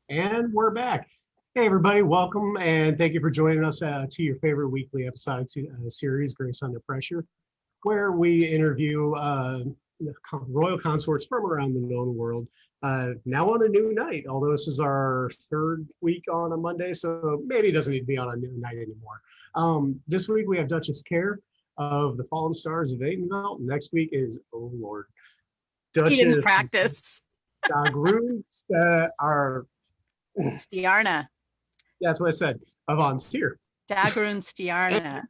And we're back. Hey, everybody, welcome and thank you for joining us to your favorite weekly episode series, Grace Under Pressure, where we interview royal consorts from around the known world. Now on a new night, although this is our third week on a Monday, so maybe it doesn't need to be on a new night anymore. This week we have Duchess Care of the Fallen Stars of Atenveldt. Next week is, oh Lord, He didn't Duchess practice. Dagrun, our Stiarna. Yeah, that's what I said. Avantir. Dagrun Stiarna.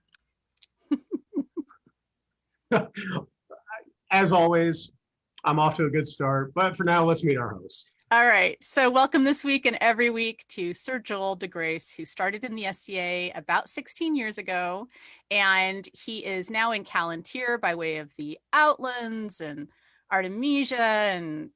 As always, I'm off to a good start, but for now, let's meet our host. All right, so welcome this week and every week to Sir Joel de Grace, who started in the SCA about 16 years ago, and he is now in Callantir by way of the Outlands and Artemisia and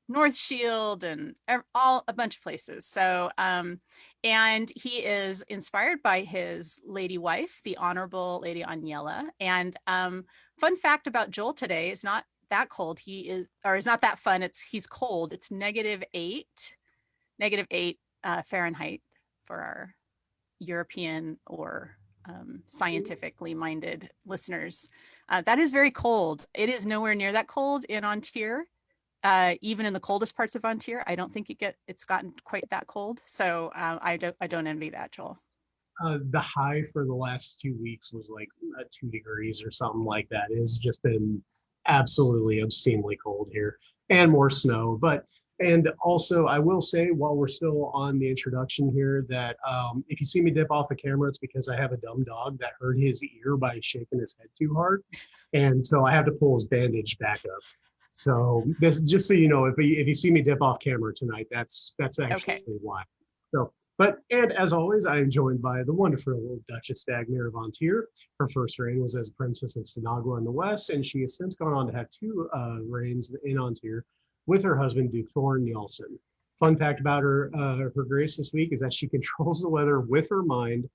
North Shield and a bunch of places. So, and he is inspired by his lady wife, the Honorable Lady Aniela. And fun fact about Joel today is not that cold. It's not that fun. He's cold. It's -8 Fahrenheit for our European or scientifically minded listeners. That is very cold. It is nowhere near that cold in Antir. Even in the coldest parts of Antir, I don't think it's gotten quite that cold. So I don't envy that, Joel. The high for the last 2 weeks was like 2 degrees or something like that. It's just been absolutely obscenely cold here and more snow. And also, I will say, while we're still on the introduction here, that if you see me dip off the camera, it's because I have a dumb dog that hurt his ear by shaking his head too hard. And so I have to pull his bandage back up. So just so you know, if you see me dip off camera tonight, that's actually okay. Why. So, and as always, I am joined by the wonderful Duchess Dagmar of Antir. Her first reign was as Princess of Sinagua in the West, and she has since gone on to have 2 reigns in Antir with her husband, Duke Thorn Nielsen. Fun fact about her grace this week is that she controls the weather with her mind.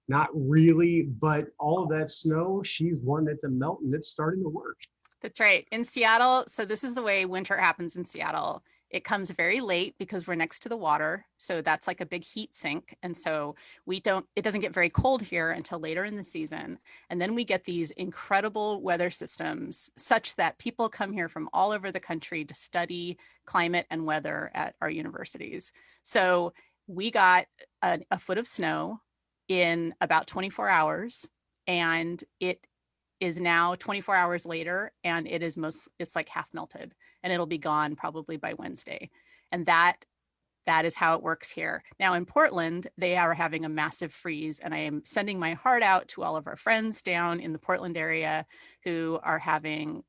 Not really, but all of that snow, she's wanting it to melt, and it's starting to work. That's right. In Seattle, so this is the way winter happens in Seattle. It comes very late because we're next to the water. So that's like a big heat sink. And so it doesn't get very cold here until later in the season. And then we get these incredible weather systems such that people come here from all over the country to study climate and weather at our universities. So we got a foot of snow in about 24 hours, and it is now 24 hours later, and it's like half melted, and it'll be gone probably by Wednesday. And that is how it works here. Now in Portland, they are having a massive freeze, and I am sending my heart out to all of our friends down in the Portland area who are having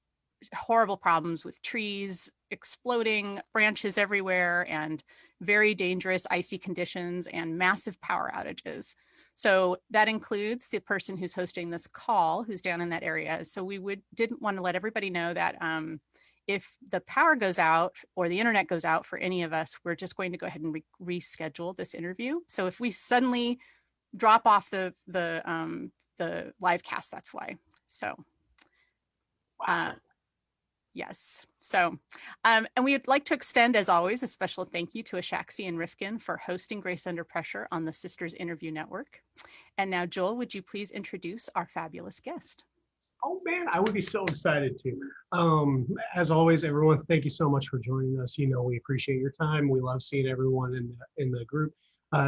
horrible problems with trees exploding, branches everywhere, and very dangerous icy conditions and massive power outages. So that includes the person who's hosting this call, who's down in that area. So we didn't want to let everybody know that if the power goes out or the internet goes out for any of us, we're just going to go ahead and reschedule this interview. So if we suddenly drop off the live cast, that's why. So yes. So, and we would like to extend, as always, a special thank you to Ashaxi and Rifkin for hosting Grace Under Pressure on the Sisters Interview Network. And now, Joel, would you please introduce our fabulous guest? Oh man, I would be so excited to. As always, everyone, thank you so much for joining us. You know, we appreciate your time. We love seeing everyone in the group.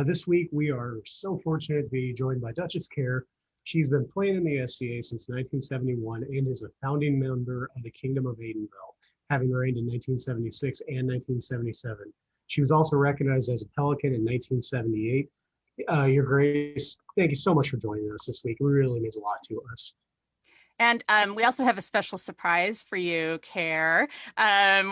This week, we are so fortunate to be joined by Duchess Care. She's been playing in the SCA since 1971 and is a founding member of the Kingdom of Atenveldt, having reigned in 1976 and 1977. She was also recognized as a Pelican in 1978. Your Grace, thank you so much for joining us this week. It really means a lot to us. And we also have a special surprise for you, Care.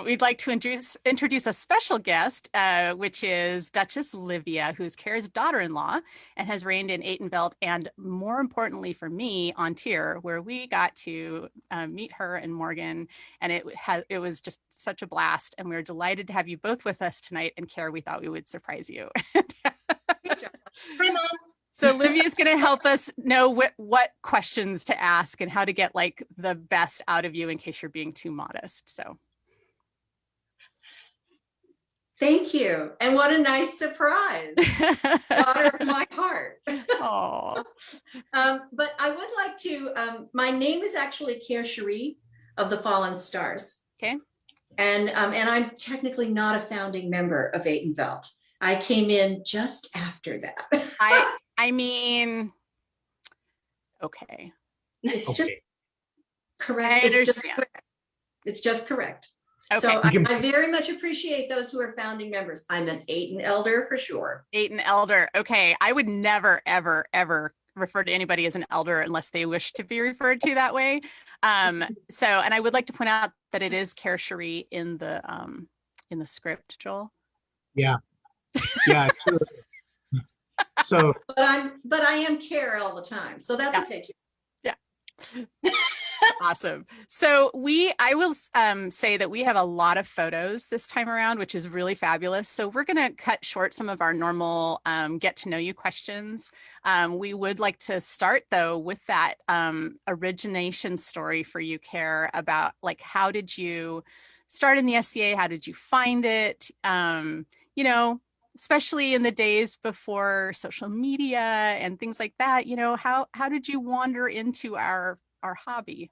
We'd like to introduce a special guest, which is Duchess Livia, who's Care's daughter-in-law and has reigned in Atenveldt, and more importantly for me, Antir, where we got to meet her and Morgan, and it was just such a blast. And we're delighted to have you both with us tonight. And Care, we thought we would surprise you. Hi, Mom. So Livia's going to help us know what questions to ask and how to get like the best out of you in case you're being too modest. So Thank you. And what a nice surprise. Daughter of my heart. Oh, But I would like to, my name is actually Cherie of the Fallen Stars. okay. And I'm technically not a founding member of Atenveldt. I came in just after that. I mean, okay. It's just Okay. correct. I It's just understand. correct. It's just correct. Okay. So You can- I very much appreciate those who are founding members. I'm an Aten elder for sure. Aten elder. Okay. I would never, ever, ever refer to anybody as an elder unless they wish to be referred to that way. So, and I would like to point out that it is Cherie in the script, Joel. Yeah. Yeah. Sure. So But I am Care all the time. So that's Yeah. okay too. Awesome. So I will say that we have a lot of photos this time around, which is really fabulous. So we're going to cut short some of our normal get to know you questions. We would like to start though with that origination story for you, Care, about like, how did you start in the SCA? How did you find it? You know, especially in the days before social media and things like that, you know, how did you wander into our hobby?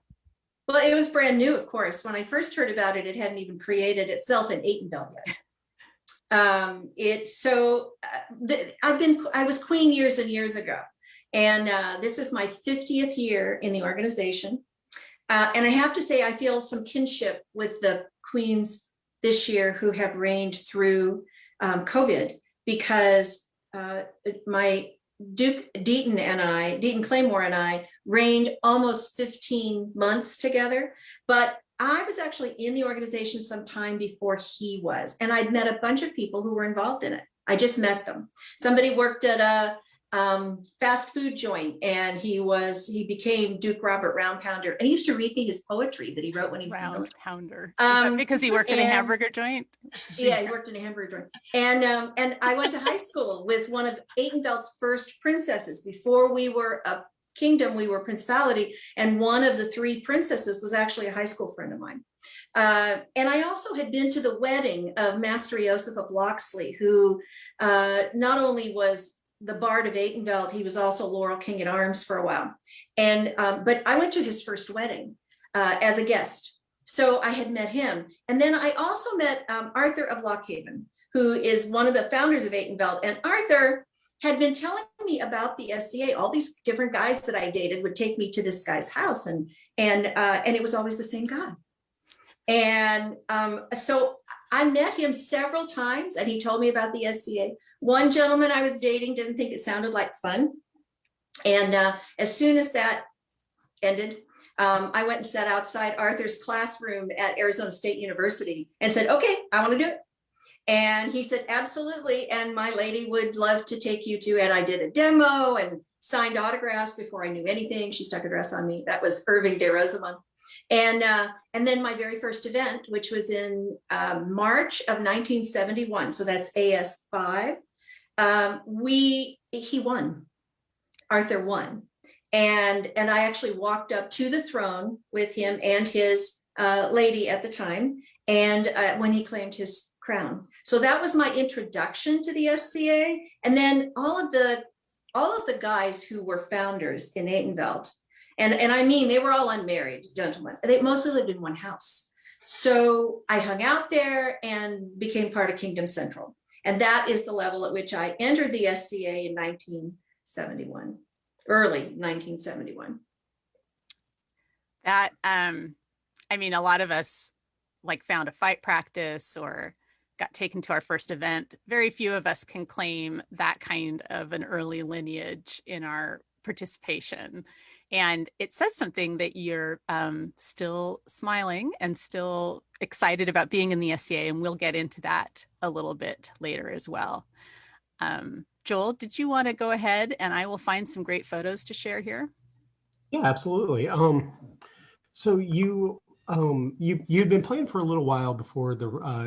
Well, it was brand new, of course. When I first heard about it, it hadn't even created itself in Atenveldt yet. I was queen years and years ago, and this is my 50th year in the organization. And I have to say, I feel some kinship with the queens this year who have reigned through COVID, because my Duke Deaton Claymore and I reigned almost 15 months together, but I was actually in the organization some time before he was, and I'd met a bunch of people who were involved in it. I just met them. Somebody worked at a fast food joint, and he became Duke Robert Round Pounder, and he used to read me his poetry that he wrote when he was in the Round military. Pounder. Is that because he worked in a hamburger joint? Yeah, he worked in a hamburger joint. And I went to high school with one of Atenveldt's first princesses. Before we were a kingdom, we were principality, and one of the three princesses was actually a high school friend of mine. And I also had been to the wedding of Master Joseph of Locksley, who not only was the Bard of Atenveldt, he was also Laurel King at Arms for a while. And but I went to his first wedding as a guest. So I had met him. And then I also met Arthur of Lockhaven, who is one of the founders of Atenveldt. And Arthur had been telling me about the SCA. All these different guys that I dated would take me to this guy's house, and it was always the same guy. And so I met him several times, and he told me about the SCA. One gentleman I was dating didn't think it sounded like fun. And as soon as that ended, I went and sat outside Arthur's classroom at Arizona State University and said, okay, I want to do it. And he said, absolutely. And my lady would love to take you to, and I did a demo and signed autographs before I knew anything. She stuck a dress on me. That was Irving de Rosamond. And then my very first event, which was in March of 1971. So that's AS5. He won. Arthur won. And I actually walked up to the throne with him and his lady at the time, and when he claimed his crown. So that was my introduction to the SCA. And then all of the guys who were founders in Atenveldt, and I mean, they were all unmarried gentlemen. They mostly lived in one house. So I hung out there and became part of Kingdom Central. And that is the level at which I entered the SCA in 1971, early 1971. That, I mean, a lot of us like found a fight practice or got taken to our first event. Very few of us can claim that kind of an early lineage in our participation. And it says something that you're still smiling and still excited about being in the SCA. And we'll get into that a little bit later as well. Joel, did you want to go ahead, and I will find some great photos to share here? yeah, absolutely. So you'd been playing for a little while before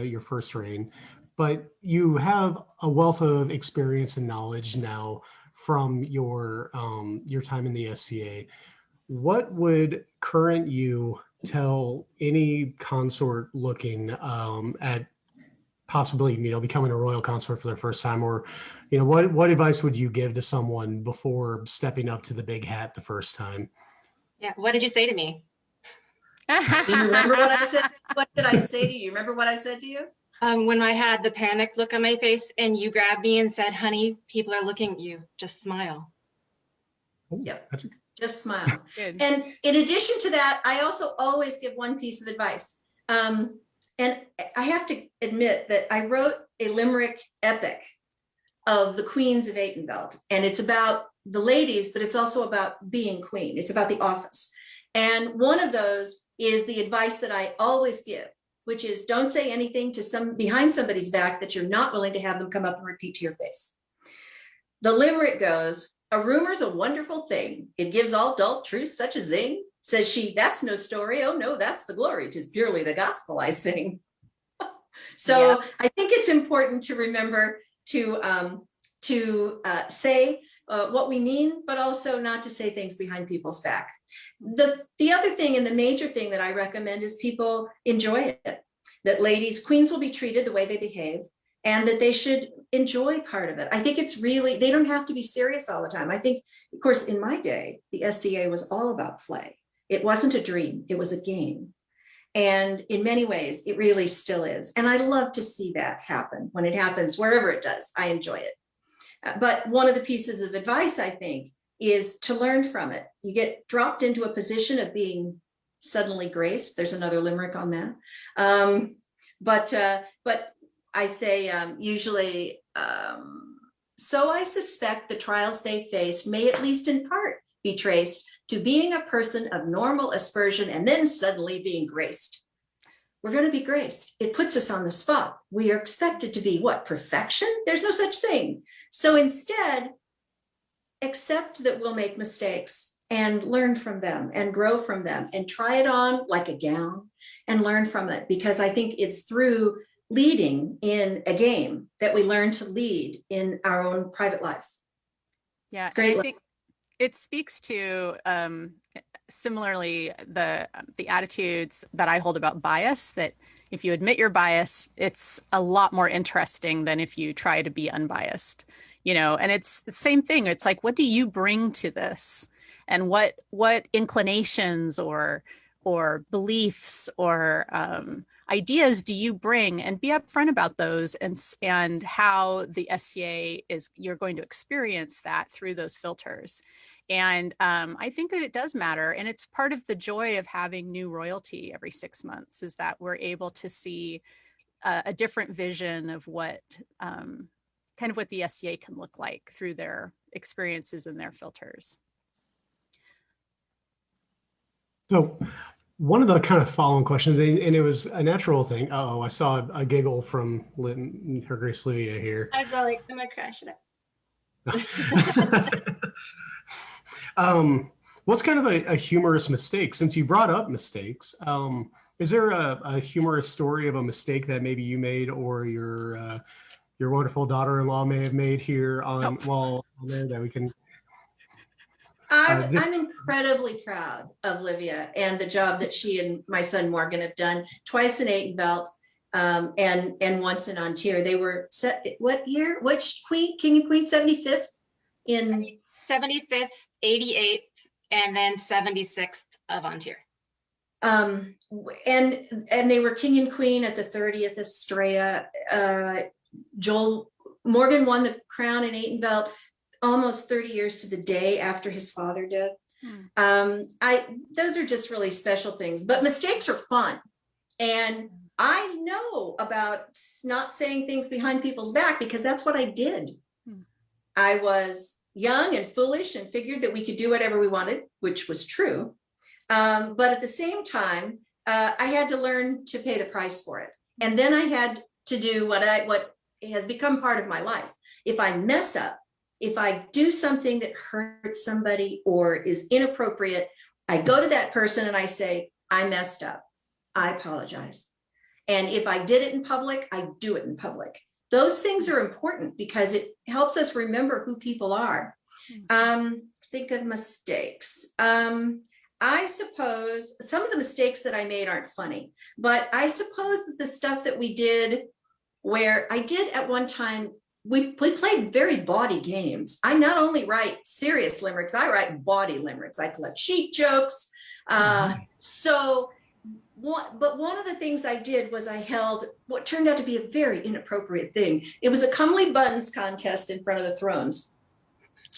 your first reign, but you have a wealth of experience and knowledge now from your time in the SCA. What would current you tell any consort looking at possibly, becoming a royal consort for their first time, or, what advice would you give to someone before stepping up to the big hat the first time? Yeah. What did you say to me? Do you remember what I said? What did I say to you? Remember what I said to you? When I had the panic look on my face and you grabbed me and said, honey, people are looking at you. Just smile. Yep. That's Just smile. Good. And in addition to that, I also always give one piece of advice. And I have to admit that I wrote a limerick epic of the queens of Atenveldt. And it's about the ladies, but it's also about being queen. It's about the office. And one of those is the advice that I always give, which is don't say anything to behind somebody's back that you're not willing to have them come up and repeat to your face. The limerick goes, a rumor's a wonderful thing. It gives all dull truth such a zing. Says she, that's no story. Oh no, that's the glory. 'Tis purely the gospel I sing. So yeah. I think it's important to remember to say what we mean, but also not to say things behind people's back. The other thing and the major thing that I recommend is people enjoy it. That ladies, queens will be treated the way they behave, and that they should enjoy part of it. I think it's really, they don't have to be serious all the time. I think, of course, in my day, the SCA was all about play. It wasn't a dream, it was a game. And in many ways, it really still is. And I love to see that happen when it happens, wherever it does. I enjoy it. But one of the pieces of advice, I think, is to learn from it. You get dropped into a position of being suddenly graced. There's another limerick on that. But I say usually, so I suspect the trials they faced may at least in part be traced to being a person of normal aspersion and then suddenly being graced. We're going to be graced. It puts us on the spot. We are expected to be what? Perfection? There's no such thing. So instead, accept that we'll make mistakes and learn from them and grow from them and try it on like a gown and learn from it. Because I think it's through leading in a game that we learn to lead in our own private lives. Yeah, great. I think it speaks to similarly the attitudes that I hold about bias, that if you admit your bias, it's a lot more interesting than if you try to be unbiased, and it's the same thing. It's like, what do you bring to this? And what inclinations or beliefs or ideas do you bring, and be upfront about those, and how the SCA you're going to experience that through those filters. And I think that it does matter. And it's part of the joy of having new royalty every 6 months, is that we're able to see a different vision of what kind of what the SCA can look like through their experiences and their filters. So one of the kind of following questions, and it was a natural thing. Uh-oh, I saw a giggle from Her Grace Livia here. I was like, I'm gonna crash it. What's kind of a humorous mistake? Since you brought up mistakes, is there a humorous story of a mistake that maybe you made, or your wonderful daughter-in-law may have made here on there that we can? I'm incredibly proud of Livia and the job that she and my son Morgan have done, twice in Atenveldt and once in Ontario. They were set, what year? Which queen? King and Queen? 75th? In 75th, 88th, and then 76th of Ontario. And they were King and Queen at the 30th Estrella. Morgan won the crown in Atenveldt almost 30 years to the day after his father did. Those are just really special things, but mistakes are fun. And I know about not saying things behind people's back because that's what I did. I was young and foolish and figured that we could do whatever we wanted, which was true. But at the same time, I had to learn to pay the price for it. And then I had to do what has become part of my life. If I mess up, if I do something that hurts somebody or is inappropriate, I go to that person and I say, I messed up. I apologize. And if I did it in public, I do it in public. Those things are important because it helps us remember who people are. Think of mistakes. I suppose some of the mistakes that I made aren't funny, but I suppose that the stuff that we did where I did at one time, we played very bawdy games. I not only write serious limericks, I write bawdy limericks. I collect sheep jokes. But one of the things I did was I held what turned out to be a very inappropriate thing. It was a comely buns contest in front of the thrones,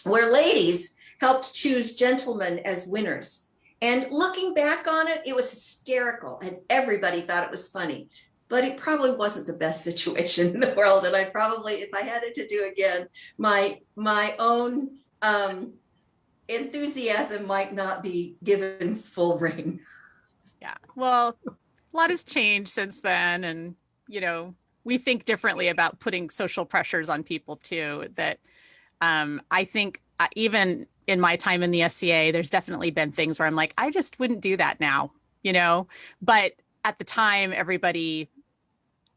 where ladies helped choose gentlemen as winners. And looking back on it, it was hysterical and everybody thought it was funny, but it probably wasn't the best situation in the world. And I probably, if I had it to do again, my own enthusiasm might not be given full rein. Yeah, well, a lot has changed since then. And, you know, we think differently about putting social pressures on people too, that I think even in my time in the SCA, there's definitely been things where I'm like, I just wouldn't do that now, you know, but at the time, everybody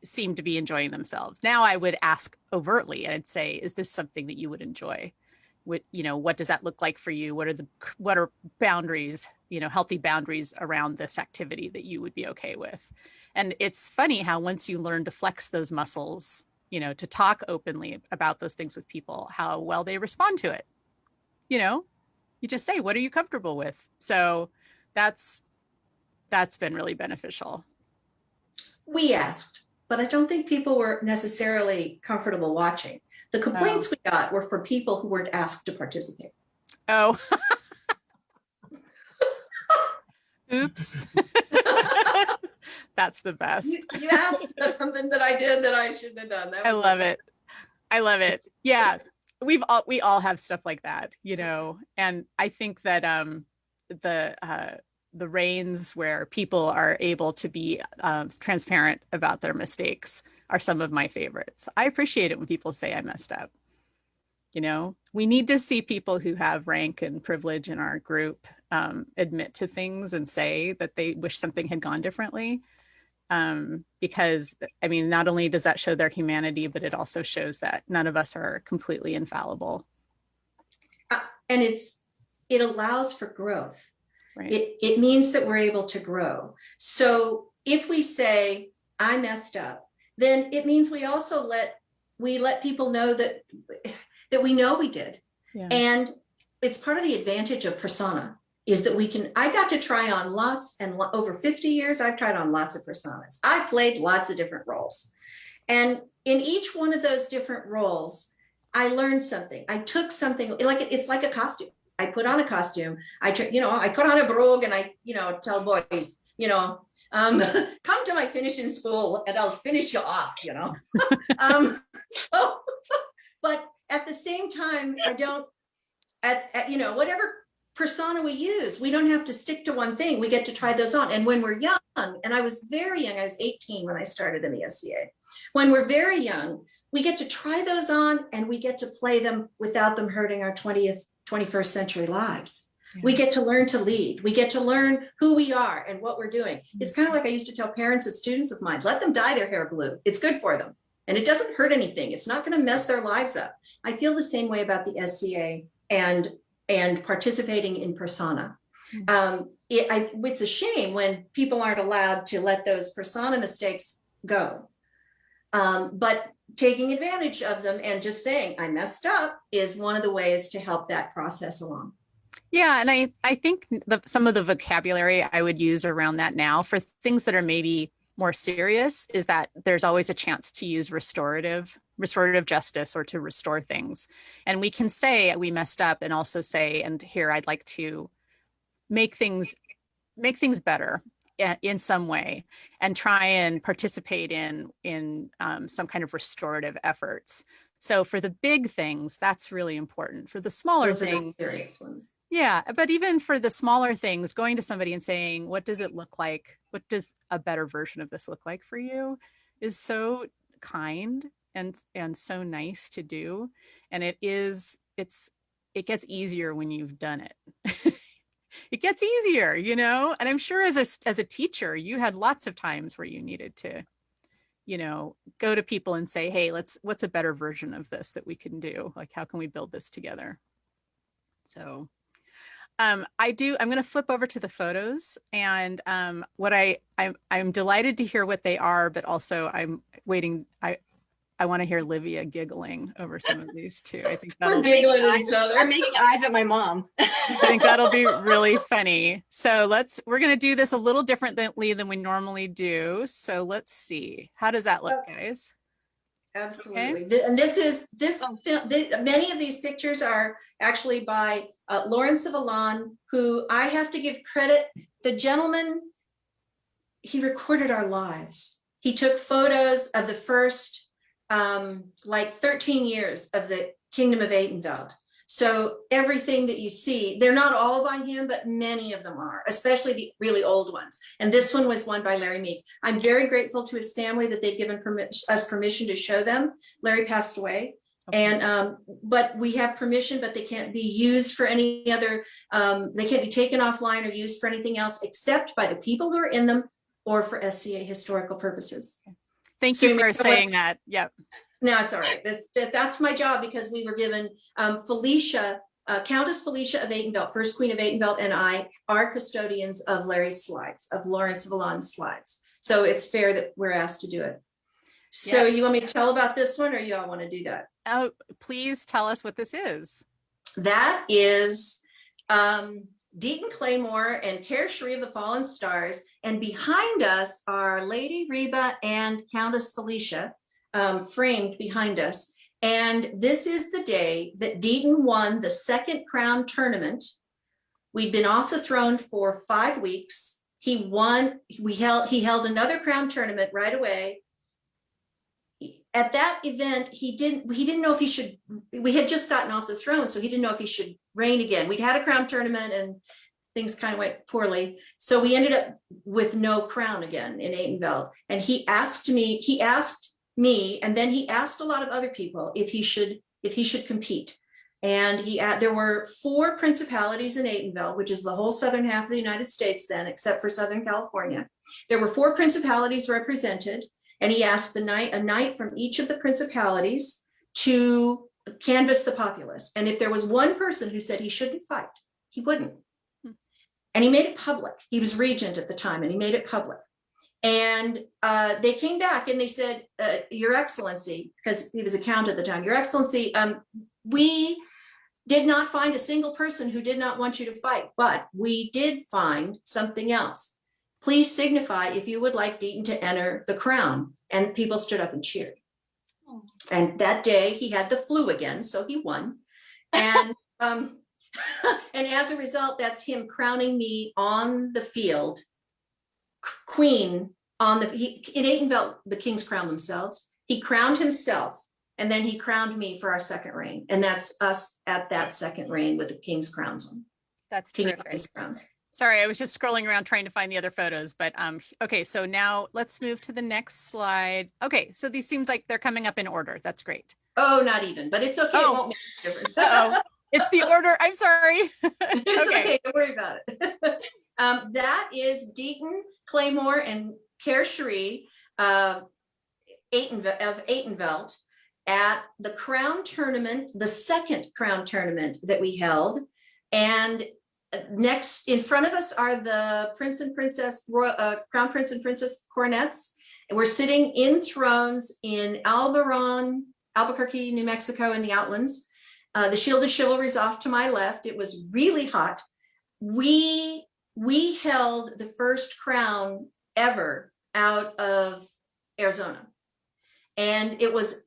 seemed to be enjoying themselves. Now I would ask overtly and I'd say, is this something that you would enjoy? You know, what does that look like for you? What are boundaries, you know, healthy boundaries around this activity that you would be okay with? And it's funny how once you learn to flex those muscles, you know, to talk openly about those things with people, how well they respond to it. You know, you just say, what are you comfortable with? So that's been really beneficial. We asked, but I don't think people were necessarily comfortable watching. The complaints we got were for people who weren't asked to participate. Oh, oops. That's the best. You asked something that I did that I shouldn't have done. I love it. I love it. Yeah, we all have stuff like that, you know. And I think that the reigns where people are able to be transparent about their mistakes are some of my favorites. I appreciate it when people say I messed up. You know, we need to see people who have rank and privilege in our group admit to things and say that they wish something had gone differently. Because, I mean, not only does that show their humanity, but it also shows that none of us are completely infallible. And it allows for growth. Right. It means that we're able to grow. So if we say, I messed up, then it means we also let people know that we know we did. Yeah. And it's part of the advantage of persona is that I got to try on lots, and over 50 years, I've tried on lots of personas. I played lots of different roles. And in each one of those different roles, I learned something. I took something, it's like a costume. I put on a costume. I put on a brogue and I, tell boys, come to my finishing school and I'll finish you off, but at the same time, I don't, whatever persona we use, we don't have to stick to one thing. We get to try those on. And when we're young, and I was very young, I was 18 when I started in the SCA. When we're very young, we get to try those on and we get to play them without them hurting our 21st century lives. Yeah. We get to learn to lead. We get to learn who we are and what we're doing. It's kind of like I used to tell parents of students of mine, let them dye their hair blue. It's good for them. And it doesn't hurt anything. It's not going to mess their lives up. I feel the same way about the SCA and participating in persona. It's a shame when people aren't allowed to let those persona mistakes go. But taking advantage of them and just saying, I messed up is one of the ways to help that process along. Yeah, and I think some of the vocabulary I would use around that now for things that are maybe more serious is that there's always a chance to use restorative justice or to restore things. And we can say we messed up and also say, and here I'd like to make things better in some way and try and participate in some kind of restorative efforts. So for the big things, that's really important. For the smaller things, serious ones. Yeah, but even for the smaller things, going to somebody and saying, what does it look like? What does a better version of this look like for you is so kind and so nice to do. And it gets easier when you've done it. It gets easier, and I'm sure as a teacher, you had lots of times where you needed to, go to people and say, hey, what's a better version of this that we can do? Like, how can we build this together? So I'm going to flip over to the photos, and I'm delighted to hear what they are, but also I'm waiting. I want to hear Livia giggling over some of these too. I think We're that'll giggling at each I'm other. making eyes at my mom. I think that'll be really funny. So we're going to do this a little differently than we normally do. So let's see. How does that look, guys? Absolutely. And many of these pictures are actually by Lawrence of Alon, who I have to give credit. The gentleman, he recorded our lives. He took photos of the first like 13 years of the Kingdom of Atenveldt. So everything that you see, they're not all by him, but many of them are, especially the really old ones. And this one was one by Larry Meek. I'm very grateful to his family that they've given us permission to show them. Larry passed away. Okay. And but we have permission, but they can't be used for any other, they can't be taken offline or used for anything else except by the people who are in them or for SCA historical purposes. Thank you for saying that. Yep. No, it's all right. That's my job, because we were given Felicia, Countess Felicia of Atenveldt, first Queen of Atenveldt, and I are custodians of Larry's slides, of Lawrence of Alon's slides. So it's fair that we're asked to do it. So yes. You want me to tell about this one, or you all want to do that? Oh, please tell us what this is. That is Deaton Claymore and Cherie of the Fallen Stars. And behind us are Lady Reba and Countess Felicia, framed behind us. And this is the day that Deaton won the second crown tournament. We'd been off the throne for 5 weeks. He won, he held another crown tournament right away. At that event, he didn't know if he should, we had just gotten off the throne, so he didn't know if he should reign again. We'd had a crown tournament and things kind of went poorly. So we ended up with no crown again in Atenveldt. And he asked me, and then he asked a lot of other people if he should compete. And there were 4 principalities in Atenveldt, which is the whole southern half of the United States then, except for Southern California. There were 4 principalities represented, and he asked a knight from each of the principalities to canvass the populace. And if there was one person who said he shouldn't fight, he wouldn't. And he made it public. He was regent at the time, and he made it public. And they came back and they said, Your Excellency, because he was a count at the time, Your Excellency, we did not find a single person who did not want you to fight, but we did find something else. Please signify if you would like Deaton to enter the crown. And people stood up and cheered. Oh. And that day he had the flu again, so he won. And and as a result, that's him crowning me on the field, queen on the, in Atenveldt, the kings crown themselves. He crowned himself, and then he crowned me for our second reign. And that's us at that second reign with the king's crowns on. That's King terrific. of King's crowns. Sorry, I was just scrolling around trying to find the other photos, but okay, so now let's move to the next slide. Okay, so these seems like they're coming up in order. That's great. Oh, not even, but it's okay. Oh. It won't make a difference. Uh-oh. It's the order. I'm sorry. It's okay. Don't worry about it. That is Deaton Claymore and Cherie of Atenveldt at the crown tournament, the second crown tournament that we held. And next in front of us are the Prince and Princess, Crown Prince and Princess coronets. And we're sitting in thrones in Albuquerque, New Mexico, in the Outlands. The Shield of Chivalry is off to my left. It was really hot. We held the first crown ever out of Arizona. And it was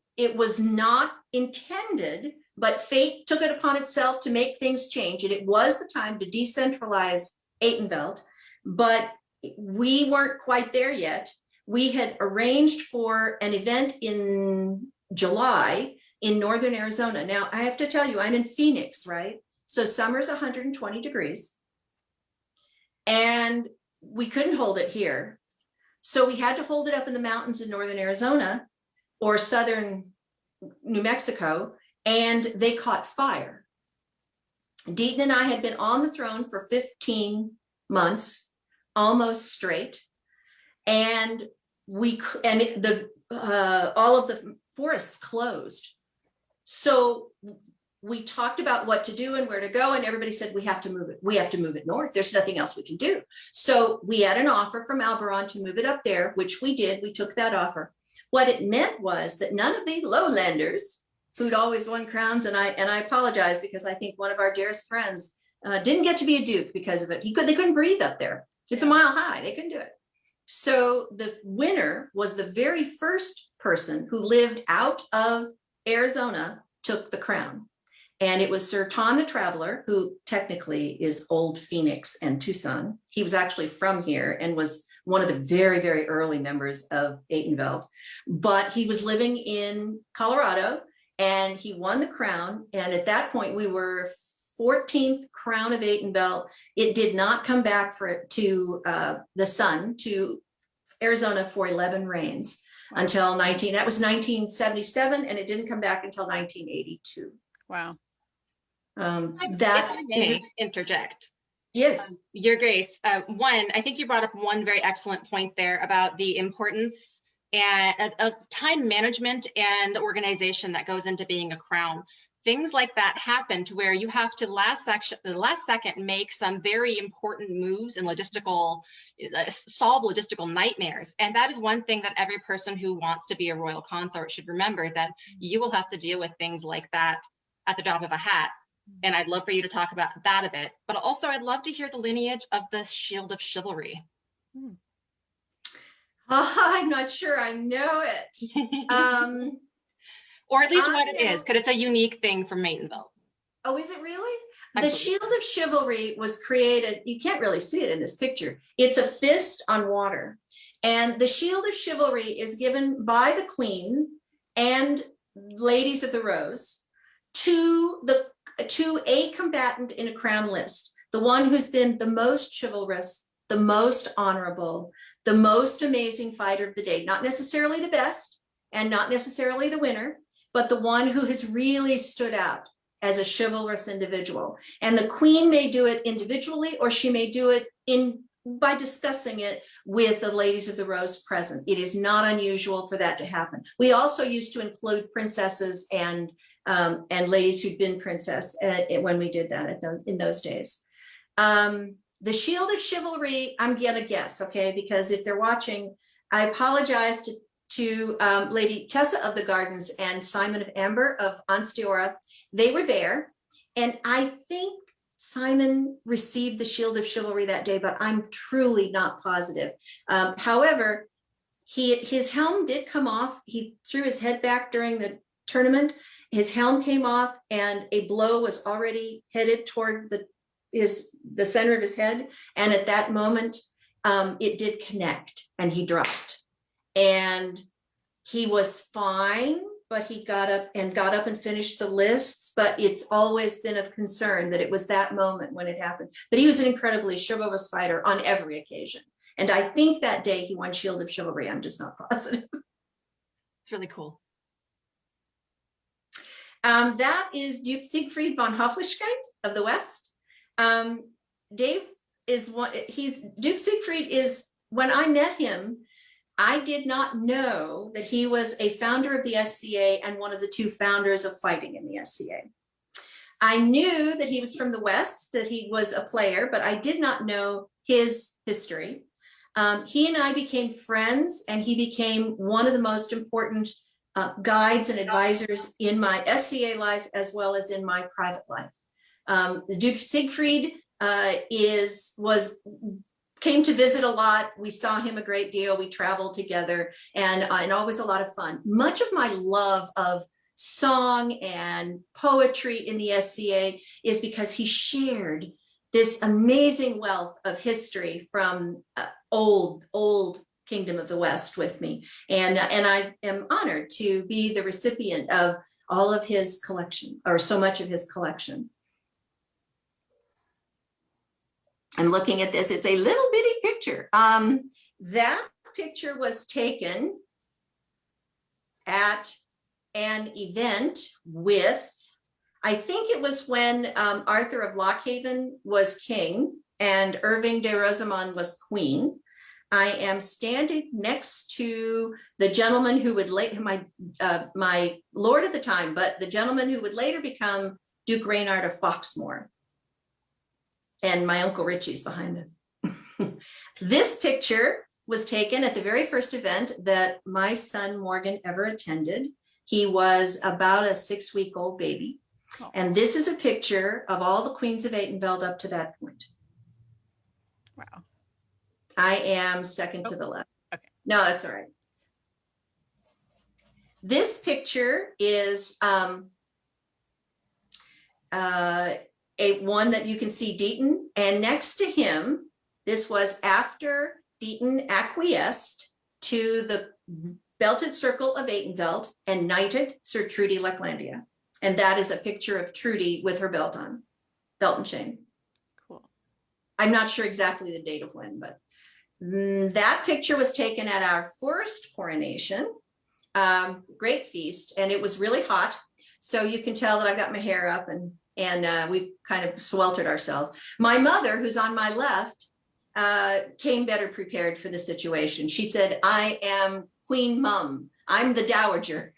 not intended, but fate took it upon itself to make things change. And it was the time to decentralize Atenveldt, but we weren't quite there yet. We had arranged for an event in July in northern Arizona. Now, I have to tell you, I'm in Phoenix, right? So summer's 120 degrees. And we couldn't hold it here. So we had to hold it up in the mountains in northern Arizona or southern New Mexico, and they caught fire. Deaton and I had been on the throne for 15 months, almost straight. And all of the forests closed. So we talked about what to do and where to go, and everybody said, we have to move it. We have to move it north. There's nothing else we can do. So we had an offer from Alberon to move it up there, which we did. We took that offer. What it meant was that none of the lowlanders who'd always won crowns, and I apologize because I think one of our dearest friends didn't get to be a duke because of it. They couldn't breathe up there. It's a mile high. They couldn't do it. So the winner was the very first person who lived out of Arizona took the crown. And it was Sir Tom the Traveler, who technically is Old Phoenix and Tucson. He was actually from here and was one of the very, very early members of Atenveldt. But he was living in Colorado and he won the crown. And at that point, we were 14th crown of Atenveldt. It did not come back to the sun, to Arizona for 11 reigns until that was 1977, and it didn't come back until 1982. Wow. If I may interject. Yes. Your Grace, one, I think you brought up one very excellent point there about the importance and of time management and organization that goes into being a crown. Things like that happen to where you have to the last second make some very important moves and solve logistical nightmares. And that is one thing that every person who wants to be a royal consort should remember, that you will have to deal with things like that at the drop of a hat. And I'd love for you to talk about that a bit, but also I'd love to hear the lineage of the Shield of Chivalry. I'm not sure I know it. Or at least what it is, because it's a unique thing from Atenveldt. Oh, is it really? The Shield of Chivalry was created, you can't really see it in this picture. It's a fist on water. And the Shield of Chivalry is given by the Queen and Ladies of the Rose to a combatant in a crown list, the one who's been the most chivalrous, the most honorable, the most amazing fighter of the day, not necessarily the best and not necessarily the winner, but the one who has really stood out as a chivalrous individual. And the Queen may do it individually, or she may do it by discussing it with the Ladies of the Rose present. It is not unusual for that to happen. We also used to include princesses and ladies who'd been princess when we did that in those days. The Shield of Chivalry, I'm gonna guess, okay? Because if they're watching, I apologize to Lady Tessa of the Gardens and Simon of Amber of Ansteora. They were there, and I think Simon received the Shield of Chivalry that day, but I'm truly not positive. However, his helm did come off. He threw his head back during the tournament. His helm came off and a blow was already headed toward the center of his head. And at that moment, it did connect and he dropped. And he was fine, but he got up and finished the lists. But it's always been of concern that it was that moment when it happened. But he was an incredibly chivalrous fighter on every occasion. And I think that day he won Shield of Chivalry. I'm just not positive. It's really cool. That is Duke Siegfried von Hoflichkeit of the West. Dave is Duke Siegfried is, when I met him, I did not know that he was a founder of the SCA and one of the two founders of fighting in the SCA. I knew that he was from the West, that he was a player, but I did not know his history. He and I became friends, and he became one of the most important guides and advisors in my SCA life as well as in my private life. The Duke Siegfried came to visit a lot. We saw him a great deal. We traveled together, and always a lot of fun. Much of my love of song and poetry in the SCA is because he shared this amazing wealth of history from old Kingdom of the West with me. And I am honored to be the recipient of all of his collection, or so much of his collection. I'm looking at this. It's a little bitty picture. That picture was taken at an event with, I think it was when Arthur of Lochhaven was king and Irving de Rosamond was queen. I am standing next to the gentleman who would my lord at the time, but the gentleman who would later become Duke Reynard of Foxmore. And my Uncle Richie's behind us. This picture was taken at the very first event that my son Morgan ever attended. He was about a 6-week-old baby. Oh. And this is a picture of all the queens of Atenveldt up to that point. Wow. I am second to the left. Okay. No, that's all right. This picture is one that you can see Dighton, and next to him, this was after Dighton acquiesced to the belted circle of Atenveldt and knighted Sir Trudy Lacklandia. And that is a picture of Trudy with her belt on, belt and chain. Cool. I'm not sure exactly the date of when, but that picture was taken at our first coronation. Great feast, and it was really hot. So you can tell that I've got my hair up and we've kind of sweltered ourselves. My mother, who's on my left, came better prepared for the situation. She said, I am Queen Mum. I'm the dowager.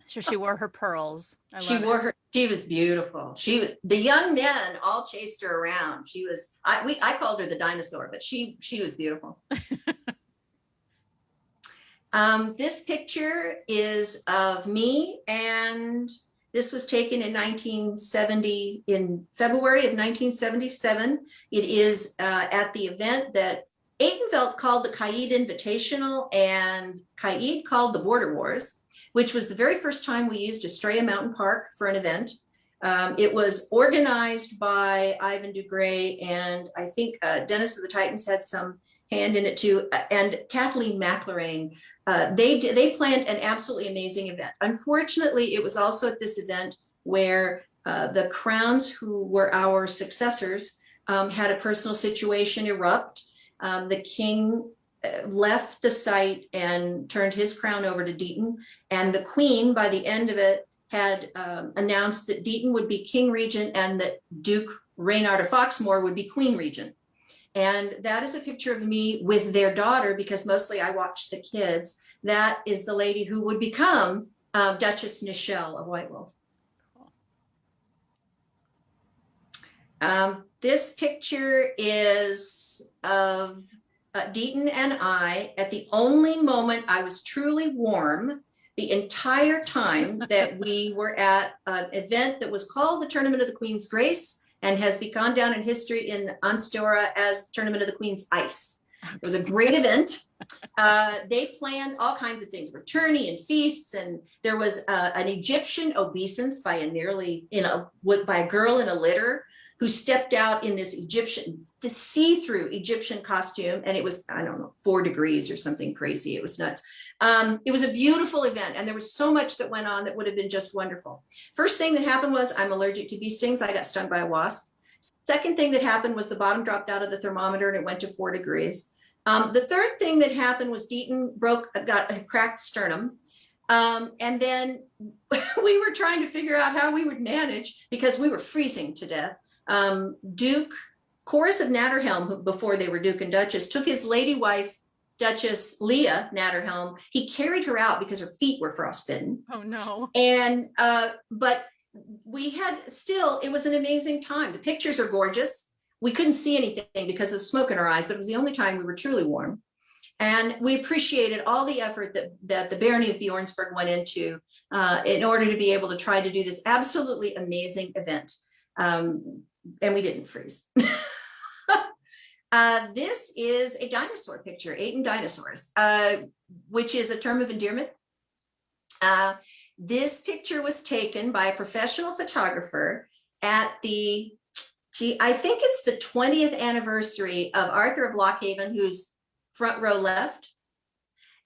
So she wore her pearls. She was beautiful. The young men all chased her around. I called her the dinosaur, but she was beautiful. This picture is of me, and this was taken in 1970, in February of 1977. It is at the event that Atenveldt called the Caid Invitational and Caid called the Border Wars, which was the very first time we used Estrella Mountain Park for an event. It was organized by Ivan DuGray, and I think Dennis of the Titans had some hand in it too, and Kathleen McLarain. They planned an absolutely amazing event. Unfortunately, it was also at this event where the crowns who were our successors had a personal situation erupt. The king left the site and turned his crown over to Dighton, and the queen, by the end of it, had announced that Dighton would be king regent and that Duke Reynard of Foxmore would be queen regent. And that is a picture of me with their daughter, because mostly I watched the kids. That is the lady who would become Duchess Nichelle of White Wolf. This picture is of Dighton and I at the only moment I was truly warm the entire time that we were at an event that was called the Tournament of the Queen's Grace and has gone down in history in Anstora as Tournament of the Queen's Ice. It was a great event. They planned all kinds of things, for tourney and feasts, and there was an Egyptian obeisance by a girl in a litter who stepped out in this see-through Egyptian costume, and it was, I don't know, 4 degrees or something crazy. It was nuts. It was a beautiful event, and there was so much that went on that would have been just wonderful. First thing that happened was I'm allergic to bee stings. I got stung by a wasp. Second thing that happened was the bottom dropped out of the thermometer and it went to 4 degrees. The third thing that happened was Dighton got a cracked sternum. And then we were trying to figure out how we would manage because we were freezing to death. Duke Chorus of Natterhelm, who, before they were Duke and Duchess, took his lady wife, Duchess Leah Natterhelm. He carried her out because her feet were frostbitten. Oh no. And, but we had it was an amazing time. The pictures are gorgeous. We couldn't see anything because of the smoke in our eyes, but it was the only time we were truly warm. And we appreciated all the effort that the Barony of Bjornsburg went into in order to be able to try to do this absolutely amazing event. And we didn't freeze. This is a dinosaur picture, Aten dinosaurs, which is a term of endearment. This picture was taken by a professional photographer at I think it's the 20th anniversary of Arthur of Lockhaven, who's front row left,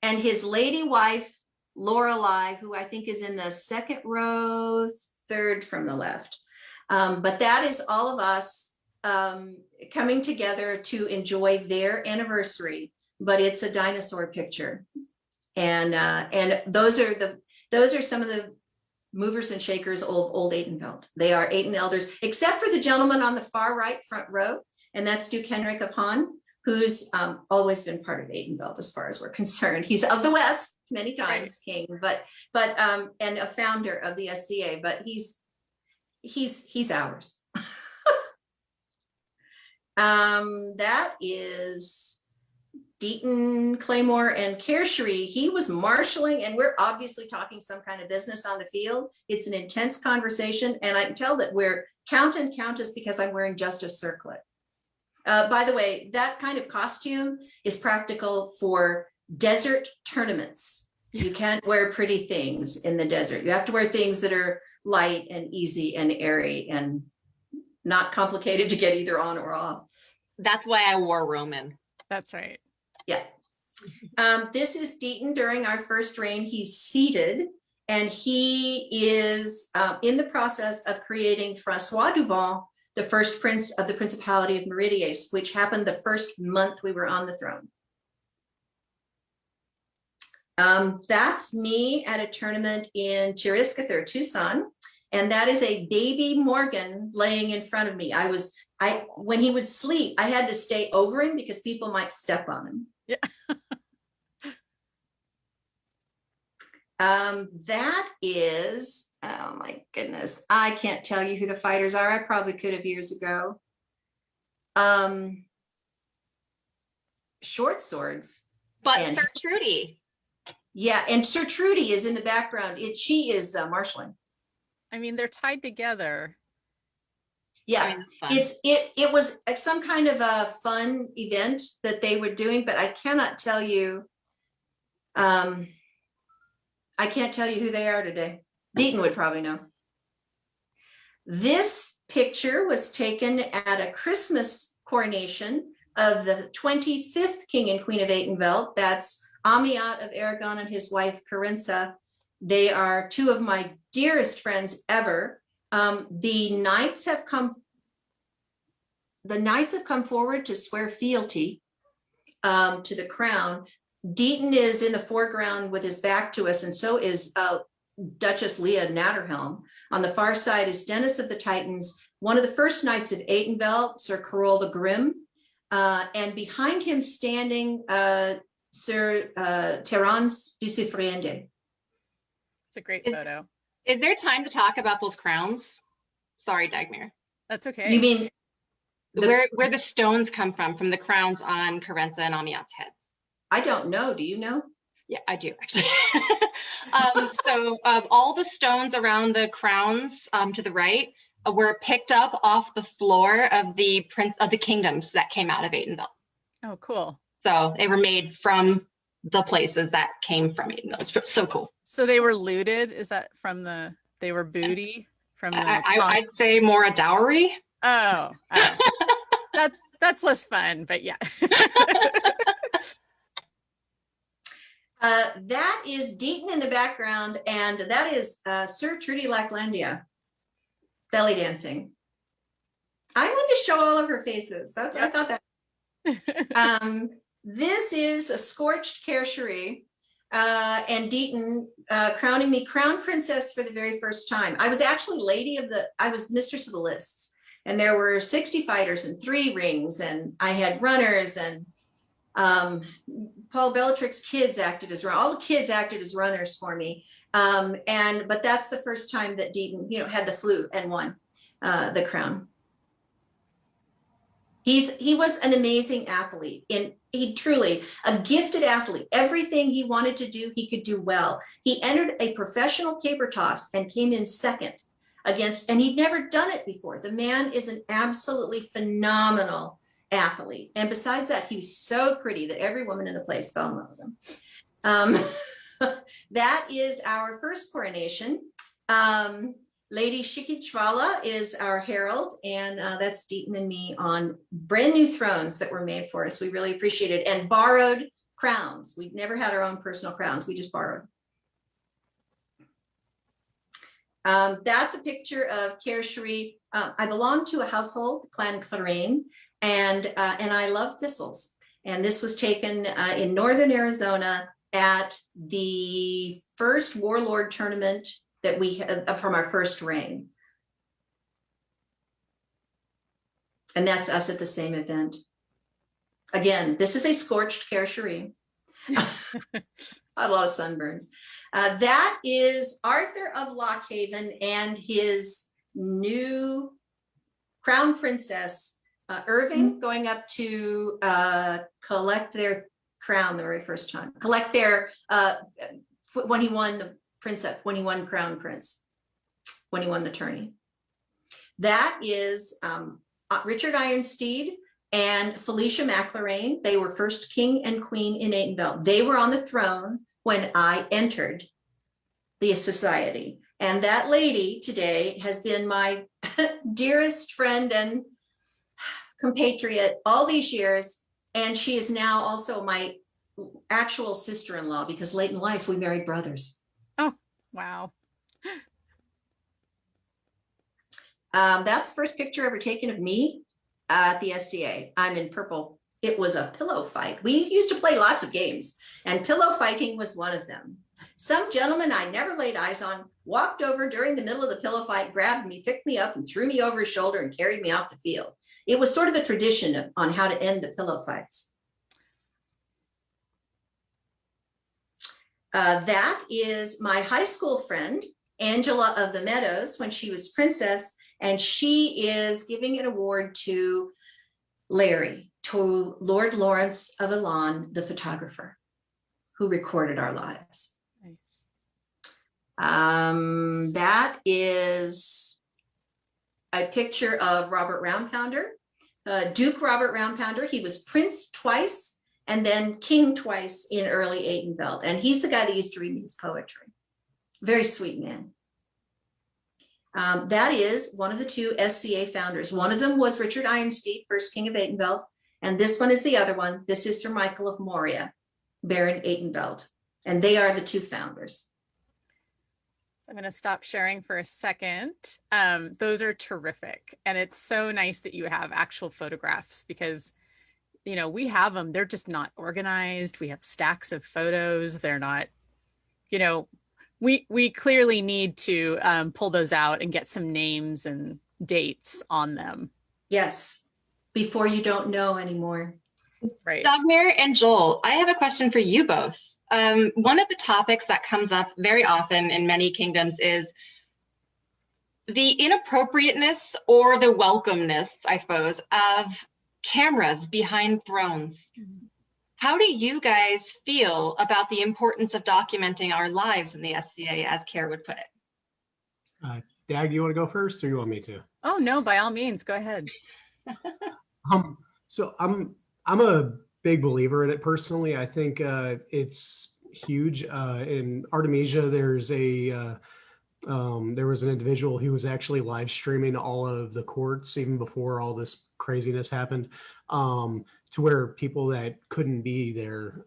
and his lady wife, Lorelei, who I think is in the second row, third from the left. But that is all of us coming together to enjoy their anniversary, but it's a dinosaur picture. And those are some of the movers and shakers of old Atenveldt. They are Aten elders, except for the gentleman on the far right front row, and that's Duke Henrik of Hahn, who's always been part of Atenveldt as far as we're concerned. He's of the West, many times king, but and a founder of the SCA, but he's ours. That is Deaton, Claymore, and Cherie, he was marshaling, and we're obviously talking some kind of business on the field. It's an intense conversation, and I can tell that we're Count and Countess because I'm wearing just a circlet. By the way, that kind of costume is practical for desert tournaments. You can't wear pretty things in the desert. You have to wear things that are light and easy and airy and not complicated to get either on or off. That's why I wore Roman. That's right. Yeah. This is Deaton during our first reign. He's seated, and he is in the process of creating Francois Duvant, the first prince of the Principality of Meridies, which happened the first month we were on the throne. That's me at a tournament in Chiriskathur, Tucson, and that is a baby Morgan laying in front of me. When he would sleep, I had to stay over him because people might step on him. Yeah. That is, oh my goodness, I can't tell you who the fighters are. I probably could have years ago. Short swords. But Sir Trudy. Yeah, and Sir Trudy is in the background. She is marshalling. I mean, they're tied together. Yeah, I mean, it was some kind of a fun event that they were doing, but I cannot tell you. I can't tell you who they are today. Deaton would probably know. This picture was taken at a Christmas coronation of the 25th King and Queen of Atenveldt. That's Amiat of Aragon and his wife Carinza. They are two of my dearest friends ever. The knights have come forward to swear fealty to the crown. Deaton is in the foreground with his back to us, and so is Duchess Leah Natterhelm. On the far side is Dennis of the Titans, one of the first knights of Atenveldt, Sir Carol the Grim, and behind him standing Sir Terence du Ciffriende. It's a great photo. Is there time to talk about those crowns? Sorry, Dagmar. That's okay. You mean where the stones come from the crowns on Carenza and Amiat's heads? I don't know. Do you know? Yeah, I do actually. So all the stones around the crowns to the right were picked up off the floor of the Prince of the Kingdoms that came out of Atenveldt. Oh, cool. So they were made from the places that came from Atenveldt. It's so cool. So they were looted? Is that they were booty from the I'd say more a dowry. Oh. That's less fun, but yeah. That is Deaton in the background, and that is Sir Trudy Lacklandia belly dancing. I wanted to show all of her faces. I thought that. This is a scorched Cherie, and Deaton crowning me crown princess for the very first time. I was actually I was mistress of the lists, and there were 60 fighters and 3 rings, and I had runners, and Paul Bellatrix's kids acted as all the kids acted as runners for me. But that's the first time that Deaton, had the flu and won the crown. He was an amazing athlete, and he truly a gifted athlete. Everything he wanted to do, he could do well. He entered a professional caber toss and came in second and he'd never done it before. The man is an absolutely phenomenal athlete. And besides that, he was so pretty that every woman in the place fell in love with him. That is our first coronation. Lady Shikichvala is our herald, and that's Deaton and me on brand new thrones that were made for us. We really appreciate it, and borrowed crowns. We've never had our own personal crowns. We just borrowed. That's a picture of Cherie. I belong to a household, Clan Clarain, and I love thistles. And this was taken in northern Arizona at the first warlord tournament that we had from our first reign. And that's us at the same event. Again, this is a scorched Cherie. A lot of sunburns. That is Arthur of Lockhaven and his new crown princess, Irving, going up to collect their crown the very first time. Collect their, when he won the princess, when he won crown prince, when he won the tourney. That is Richard Ironsteed and Felicia McLaraine. They were first king and queen in Atenveldt. They were on the throne when I entered the society. And that lady today has been my dearest friend and compatriot all these years. And she is now also my actual sister-in-law, because late in life we married brothers. Oh, wow. That's the first picture ever taken of me at the SCA. I'm in purple. It was a pillow fight. We used to play lots of games, and pillow fighting was one of them. Some gentleman I never laid eyes on walked over during the middle of the pillow fight, grabbed me, picked me up, and threw me over his shoulder and carried me off the field. It was sort of a tradition on how to end the pillow fights. That is my high school friend, Angela of the Meadows, when she was princess, and she is giving an award to Larry, to Lord Lawrence of Elan, the photographer, who recorded our lives. Nice. That is a picture of Robert Roundpounder, Duke Robert Roundpounder. He was prince twice and then king twice in early Atenveldt. And he's the guy that used to read me his poetry. Very sweet man. That is one of the two SCA founders. One of them was Richard Ironsteed, first king of Atenveldt. And this one is the other one. This is Sir Michael of Moria, Baron Atenveldt. And they are the two founders. So I'm going to stop sharing for a second. Those are terrific. And it's so nice that you have actual photographs, because, you know, we have them. They're just not organized. We have stacks of photos. They're not, you know, we clearly need to pull those out and get some names and dates on them. Yes, before you don't know anymore. Right. Dagmar and Joel, I have a question for you both. One of the topics that comes up very often in many kingdoms is the inappropriateness or the welcomeness, I suppose, of cameras behind thrones. Mm-hmm. How do you guys feel about the importance of documenting our lives in the SCA, as Care would put it? Dag, you want to go first, or you want me to? Oh no, by all means, go ahead. So I'm a big believer in it personally. I think it's huge. In Artemisia, there was an individual who was actually live streaming all of the courts even before all this craziness happened, to where people that couldn't be there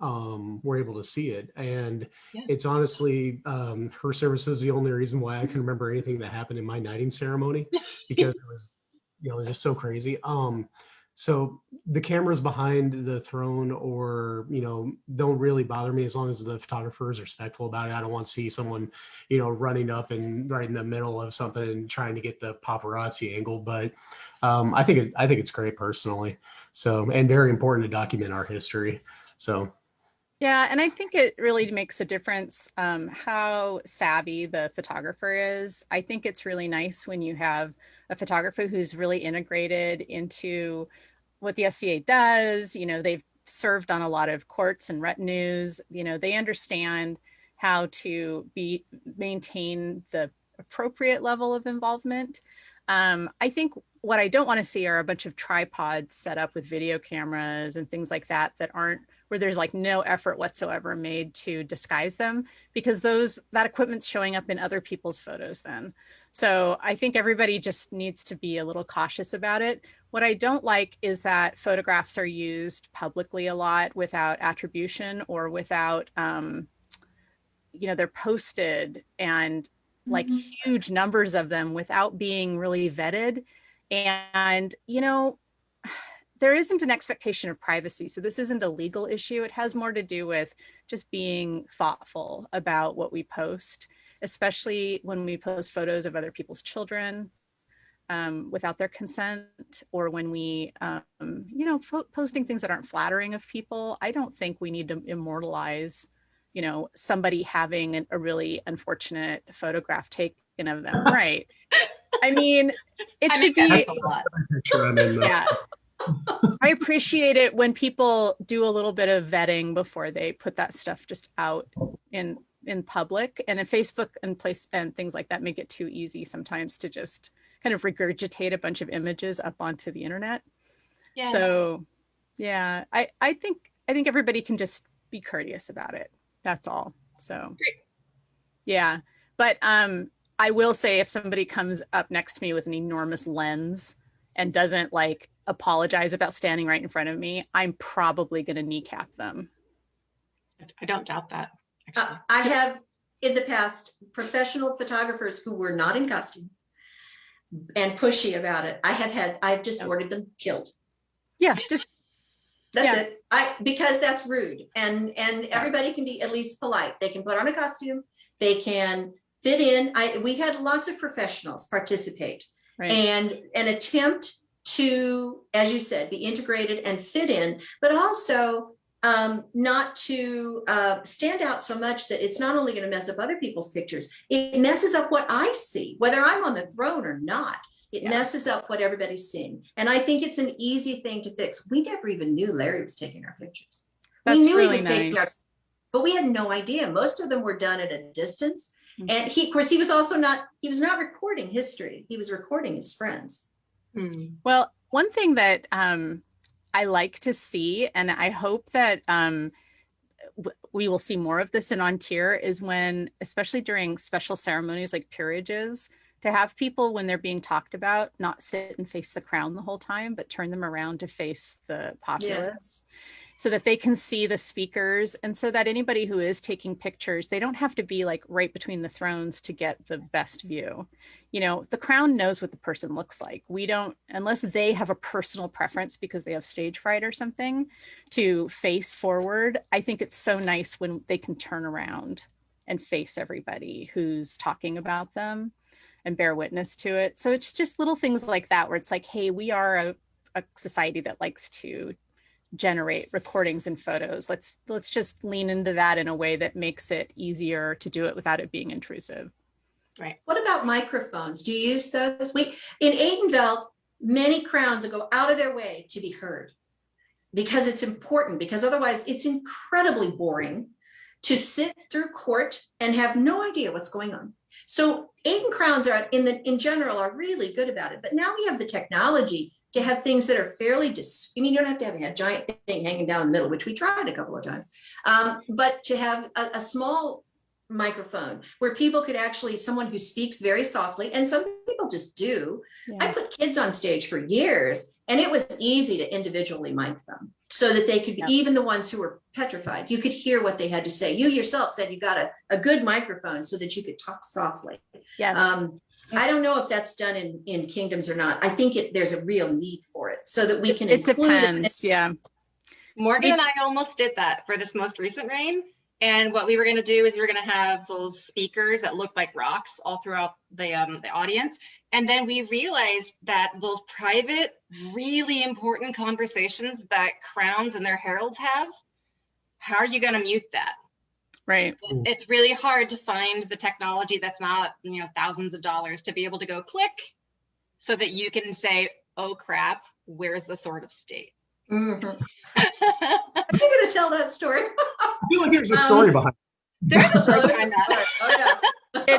were able to see it. And yeah, it's honestly, her service is the only reason why I can remember anything that happened in my knighting ceremony, because it was, you know, just so crazy. So the cameras behind the throne, or, you know, don't really bother me as long as the photographer is respectful about it. I don't want to see someone, you know, running up and right in the middle of something and trying to get the paparazzi angle. But I think it's great personally. So, and very important to document our history. So. Yeah, and I think it really makes a difference how savvy the photographer is. I think it's really nice when you have a photographer who's really integrated into what the SCA does. You know, they've served on a lot of courts and retinues. You know, they understand how to maintain the appropriate level of involvement. I think what I don't want to see are a bunch of tripods set up with video cameras and things like that aren't, where there's like no effort whatsoever made to disguise them, because that equipment's showing up in other people's photos then. So I think everybody just needs to be a little cautious about it. What I don't like is that photographs are used publicly a lot without attribution, or without, you know, they're posted and like huge numbers of them without being really vetted. And, you know, there isn't an expectation of privacy. So this isn't a legal issue. It has more to do with just being thoughtful about what we post, especially when we post photos of other people's children without their consent, or when we, you know, posting things that aren't flattering of people. I don't think we need to immortalize, you know, somebody having a really unfortunate photograph taken of them. Right. I mean, it should be, that's a lot. yeah. I appreciate it when people do a little bit of vetting before they put that stuff just out in public. And in Facebook and things like that make it too easy sometimes to just kind of regurgitate a bunch of images up onto the internet. Yeah. So yeah, I think everybody can just be courteous about it. That's all. So Great. yeah. But I will say, if somebody comes up next to me with an enormous lens and doesn't like apologize about standing right in front of me, I'm probably going to kneecap them. I don't doubt that. Actually. I have in the past professional photographers who were not in costume and pushy about it. I've just ordered them killed. Yeah, just that's it. Because that's rude, and everybody can be at least polite. They can put on a costume, they can fit in. We had lots of professionals participate and attempt to, as you said, be integrated and fit in, but also not to stand out so much that it's not only going to mess up other people's pictures, it messes up what I see, whether I'm on the throne or not. It messes up what everybody's seeing. And I think it's an easy thing to fix. We never even knew Larry was taking our pictures. That's we knew really he was taking nice. but we had no idea. Most of them were done at a distance. And he, of course, he was not recording history. He was recording his friends. Well, one thing that I like to see, and I hope that we will see more of this in On Tier, is when, especially during special ceremonies like peerages, to have people, when they're being talked about, not sit and face the crown the whole time, but turn them around to face the populace. So that they can see the speakers, and so that anybody who is taking pictures, they don't have to be like right between the thrones to get the best view. You know, the crown knows what the person looks like. We don't, unless they have a personal preference because they have stage fright or something, to face forward. I think it's so nice when they can turn around and face everybody who's talking about them and bear witness to it. So it's just little things like that where it's like, hey, we are a society that likes to generate recordings and photos. Let's just lean into that in a way that makes it easier to do it without it being intrusive. Right. What about microphones? Do you use those? In Atenveldt, many crowns will go out of their way to be heard because it's important, because otherwise it's incredibly boring to sit through court and have no idea what's going on. So Aten crowns are in general are really good about it, but now we have the technology to have things that are fairly, I mean, you don't have to have a giant thing hanging down the middle, which we tried a couple of times, but to have a small microphone where people could actually, someone who speaks very softly, and some people just do. I put kids on stage for years, and it was easy to individually mic them so that they could be, even the ones who were petrified, you could hear what they had to say. You yourself said you got a good microphone so that you could talk softly. Yes. I don't know if that's done in kingdoms or not. I think there's a real need for it so that we can It depends. Yeah. Morgan and I almost did that for this most recent reign. And what we were going to do is we were going to have those speakers that looked like rocks all throughout the audience. And then we realized that those private, really important conversations that crowns and their heralds have, how are you going to mute that? Right. It's really hard to find the technology that's not, thousands of dollars to be able to go click so that you can say, oh crap, where's the sword of state? Mm-hmm. Are you going to tell that story? I feel like there's a story behind it. There's a story behind that. Oh, yeah.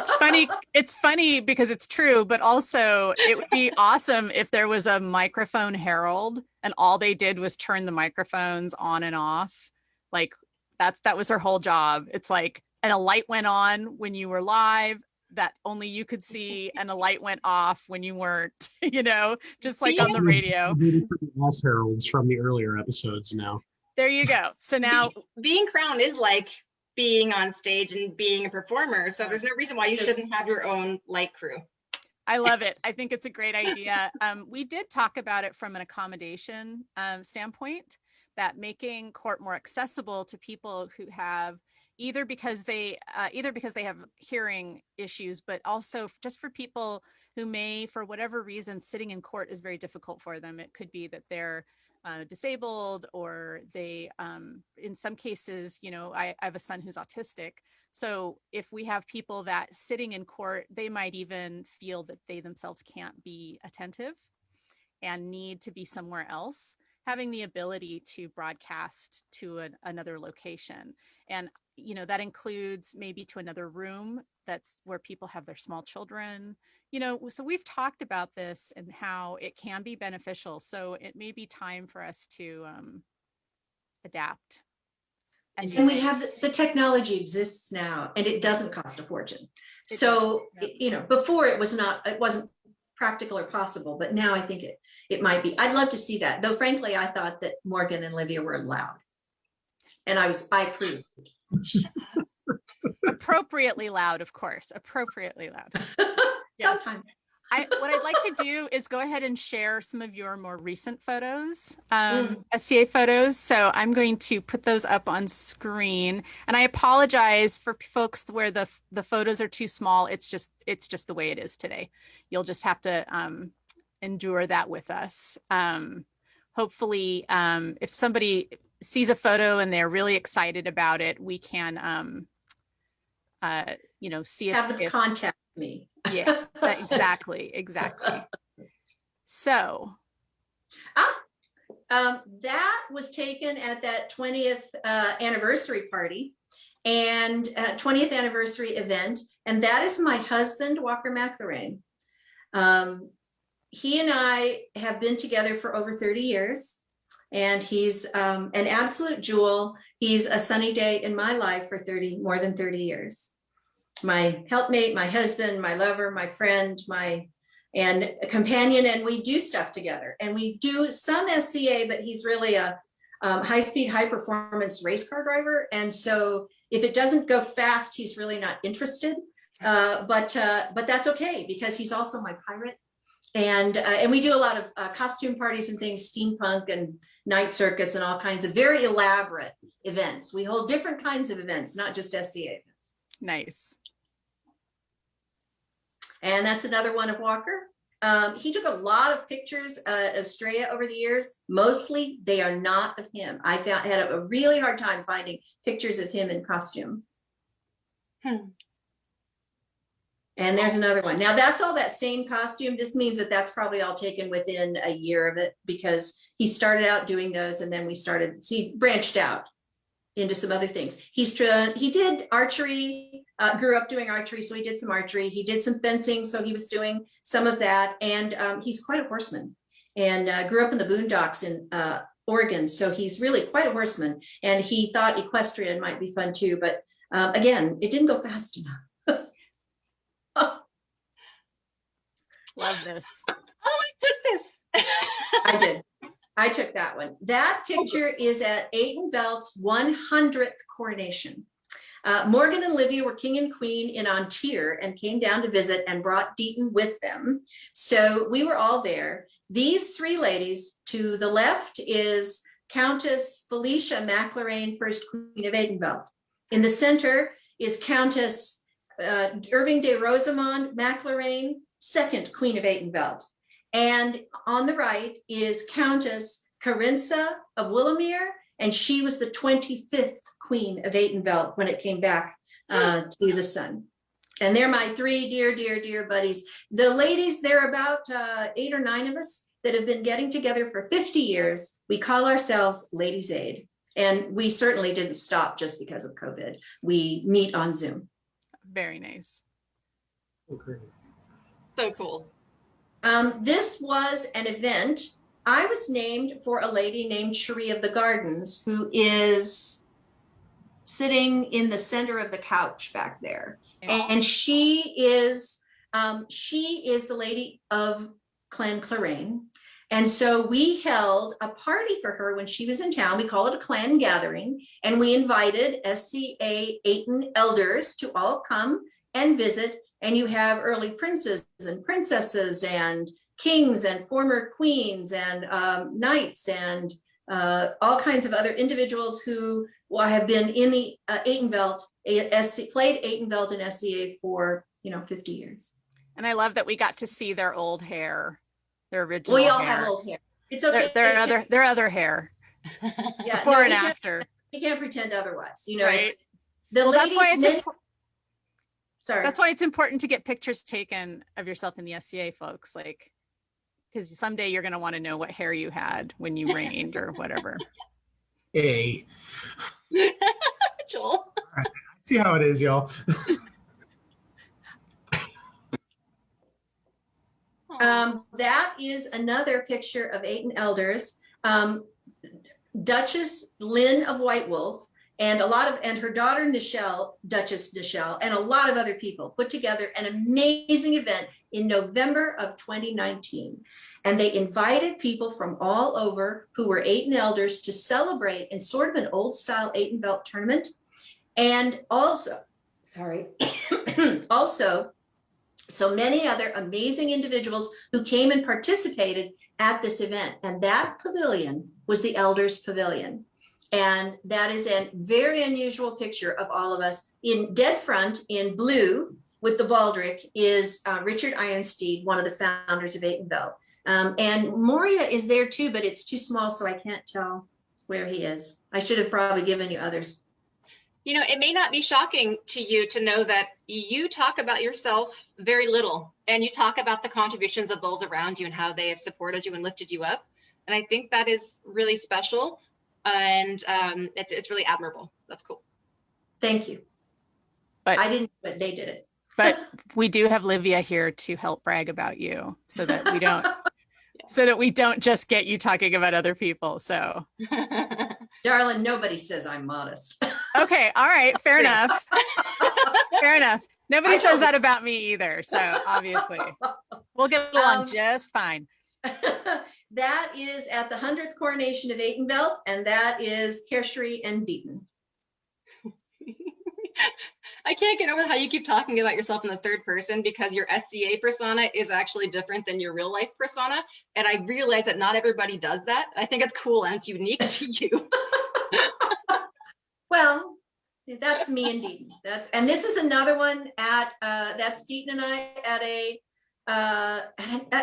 It's funny because it's true, but also it would be awesome if there was a microphone herald and all they did was turn the microphones on and off. Like that was their whole job. It's like, and a light went on when you were live that only you could see, and a light went off when you weren't, just like on the radio. Lost heralds from the earlier episodes now. There you go. So now being crowned is like being on stage and being a performer. So there's no reason why you shouldn't have your own light crew. I love it. I think it's a great idea. We did talk about it from an accommodation standpoint, that making court more accessible to people who have either because they have hearing issues, but also just for people who may, for whatever reason, sitting in court is very difficult for them. It could be that they're disabled, or they, in some cases, I have a son who's autistic. So if we have people that sitting in court, they might even feel that they themselves can't be attentive. and need to be somewhere else, having the ability to broadcast to another location. And, you know, that includes maybe to another room that's where people have their small children, you know, so we've talked about this and how it can be beneficial. So it may be time for us to adapt. And we have the technology exists now, and it doesn't cost a fortune. So, you know, before it wasn't practical or possible, but now I think it might be. I'd love to see that, though frankly I thought that Morgan and Livia were loud, and I approved. Appropriately loud, of course, appropriately loud. Yes. Sometimes. What I'd like to do is go ahead and share some of your more recent photos, SCA photos. So I'm going to put those up on screen, and I apologize for folks where the photos are too small. It's just the way it is today. You'll just have to endure that with us. Hopefully, if somebody sees a photo and they're really excited about it, we can, you know, see have them contact me. Yeah, exactly. So. That was taken at that 20th anniversary party and 20th anniversary event. And that is my husband, Walker McLaren. He and I have been together for over 30 years. And he's an absolute jewel. He's a sunny day in my life for more than 30 years. My helpmate, my husband, my lover, my friend, and a companion, and we do stuff together. And we do some SCA, but he's really a high-speed, high-performance race car driver. And so if it doesn't go fast, he's really not interested. But that's okay, because he's also my pirate. And we do a lot of costume parties and things, steampunk and night circus and all kinds of very elaborate events. We hold different kinds of events, not just SCA events. Nice. And that's another one of Walker. He took a lot of pictures at Estrella over the years. Mostly they are not of him. I had a really hard time finding pictures of him in costume. And there's another one. Now that's all that same costume. This means that that's probably all taken within a year of it, because he started out doing those, and then he branched out into some other things. He did archery, grew up doing archery, so he did some archery. He did some fencing, so he was doing some of that. And he's quite a horseman, and grew up in the boondocks in Oregon, so he's really quite a horseman. And he thought equestrian might be fun too, but again, it didn't go fast enough. Love this. Oh, I took this. I did. I took that one. That picture is at Atenveldt's 100th coronation. Morgan and Livia were king and queen in Antir and came down to visit and brought Deaton with them. So we were all there. These three ladies, to the left is Countess Felicia McLaren, first queen of Atenveldt. In the center is Countess Irving de Rosamond McLaren, second queen of Atenveldt. And on the right is Countess Carinza of Willowmere, and she was the 25th queen of Atenveldt when it came back to the sun. And they're my three dear, dear, dear buddies. The ladies, there are about 8 or 9 of us that have been getting together for 50 years. We call ourselves Ladies Aid. And we certainly didn't stop just because of COVID. We meet on Zoom. Very nice. Okay. So cool. This was an event. I was named for a lady named Cherie of the Gardens, who is sitting in the center of the couch back there. And she is the lady of Clan Clarain. And so we held a party for her when she was in town. We call it a clan gathering. And we invited SCA Ayton elders to all come and visit. And you have early princes and princesses and kings and former queens and knights and all kinds of other individuals who have been in the Atenveldt, played Atenveldt and SCA for 50 years. And I love that we got to see their old hair, their original We all hair. have old hair. It's okay. Their other hair. Yeah, before and after. You can't pretend otherwise. Right. That's why it's important. Sorry. That's why it's important to get pictures taken of yourself in the SCA, folks. Like, because someday you're going to want to know what hair you had when you reigned or whatever. Hey, Joel. see how it is, y'all. That is another picture of Ayton elders. Duchess Lynn of White Wolf and her daughter Nichelle, Duchess Nichelle, and a lot of other people put together an amazing event in November of 2019. And they invited people from all over who were Ayton elders to celebrate in sort of an old style Atenveldt tournament. And also, also, so many other amazing individuals who came and participated at this event. And that pavilion was the Elders Pavilion. And that is a very unusual picture of all of us. In dead front, in blue, with the baldric, is Richard Ironsteed, one of the founders of Atenveldt. And Moria is there too, but it's too small, so I can't tell where he is. I should have probably given you others. You know, it may not be shocking to you to know that you talk about yourself very little, and you talk about the contributions of those around you and how they have supported you and lifted you up. And I think that is really special, and it's really admirable. That's cool. Thank you. But I didn't, but they did it. But we do have Livia here to help brag about you so that we don't so that we don't just get you talking about other people. So Darling, nobody says I'm modest. okay, all right, fair enough. Fair enough. Nobody says that about me either. So obviously we'll get along just fine. That is at the 100th coronation of Atenveldt, and that is Cherie and Deaton. I can't get over how you keep talking about yourself in the third person, because your SCA persona is actually different than your real life persona. And I realize that not everybody does that. I think it's cool and it's unique to you. Well, that's me and Deaton. And this is another one at, that's Deaton and I at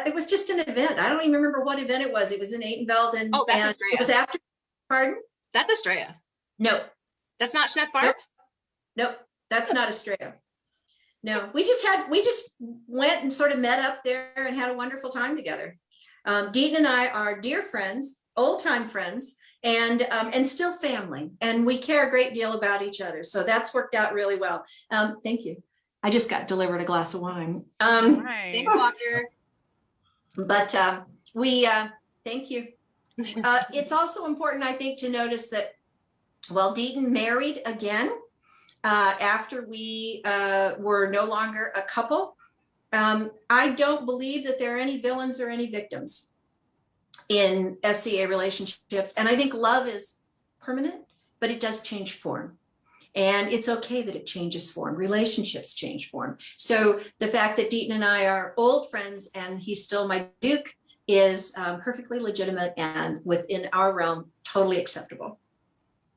it was just an event. I don't even remember what event it was. It was in Atenveldt, and, oh, that's and Estrella. It was after, pardon? That's Estrella. No. That's not Schnepp Farms? Nope, that's not Estrella. No, we just went and sort of met up there and had a wonderful time together. Deaton and I are dear friends, old time friends, and still family. And we care a great deal about each other. So that's worked out really well. Thank you. I just got delivered a glass of wine. Right. Thanks, Walker. But thank you. It's also important, I think, to notice that while Deaton married again, after we were no longer a couple, I don't believe that there are any villains or any victims in SCA relationships. And I think love is permanent, but it does change form. And it's okay that it changes form. Relationships change form. So the fact that Deaton and I are old friends and he's still my Duke is perfectly legitimate and within our realm, totally acceptable.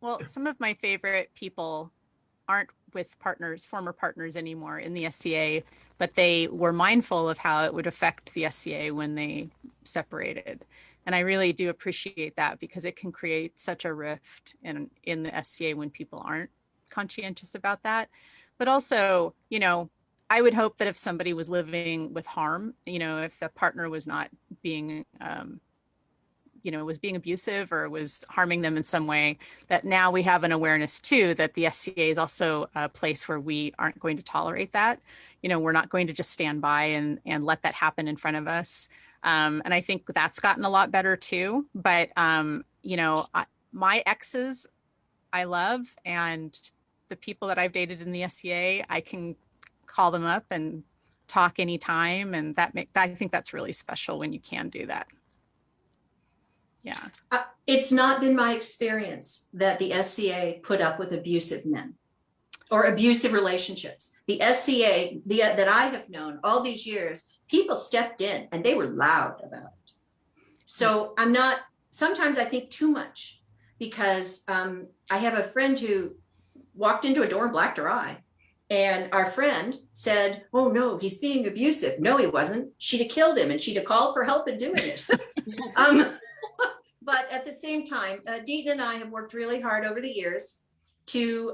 Well, some of my favorite people aren't with former partners anymore in the SCA, but they were mindful of how it would affect the SCA when they separated. And I really do appreciate that, because it can create such a rift in the SCA when people aren't conscientious about that. But also, you know, I would hope that if somebody was living with harm, you know, if the partner was not being was being abusive or was harming them in some way, that now we have an awareness too, that the SCA is also a place where we aren't going to tolerate that. You know, we're not going to just stand by and let that happen in front of us. And I think that's gotten a lot better too. But, you know, my exes, I love, and the people that I've dated in the SCA, I can call them up and talk anytime. And I think that's really special when you can do that. Yeah. It's not been my experience that the SCA put up with abusive men or abusive relationships. The SCA that I have known all these years, people stepped in and they were loud about it. So sometimes I think too much, because I have a friend who walked into a door and blacked her eye. And our friend said, oh no, he's being abusive. No, he wasn't. She'd have killed him and she'd have called for help in doing it. But at the same time, Deaton and I have worked really hard over the years to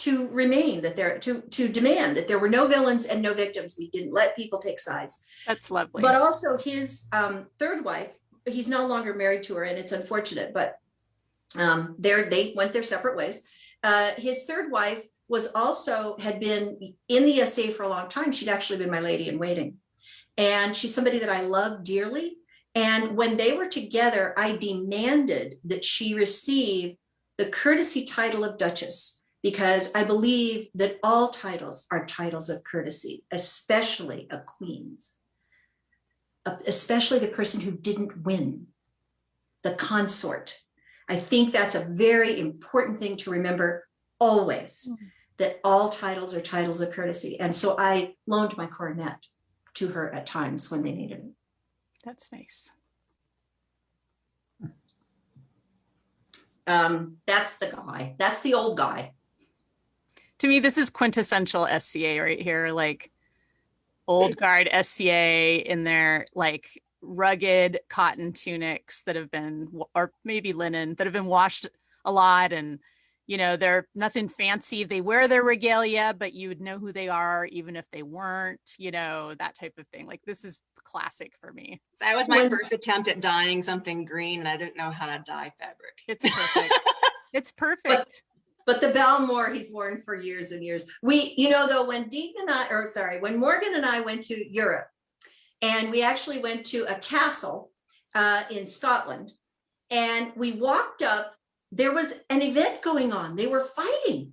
to remain, that there to demand that there were no villains and no victims. We didn't let people take sides. That's lovely. But also his third wife, he's no longer married to her, and it's unfortunate, but they went their separate ways. His third wife had been in the SA for a long time. She'd actually been my lady in waiting. And she's somebody that I love dearly. And when they were together, I demanded that she receive the courtesy title of Duchess, because I believe that all titles are titles of courtesy, especially a queen's, especially the person who didn't win, the consort. I think that's a very important thing to remember always, that all titles are titles of courtesy. And so I loaned my coronet to her at times when they needed it. That's nice. That's the guy. That's the old guy. To me, this is quintessential SCA right here, like old guard SCA in their like rugged cotton tunics that have been, or maybe linen, that have been washed a lot, and you know, they're nothing fancy. They wear their regalia, but you would know who they are even if they weren't, you know, that type of thing. Like, this is classic for me. That was my first attempt at dyeing something green, and I didn't know how to dye fabric. It's perfect. It's perfect. But the Balmore he's worn for years and years. We, you know, though, when when Morgan and I went to Europe, and we actually went to a castle in Scotland, and we walked up, there was an event going on. They were fighting.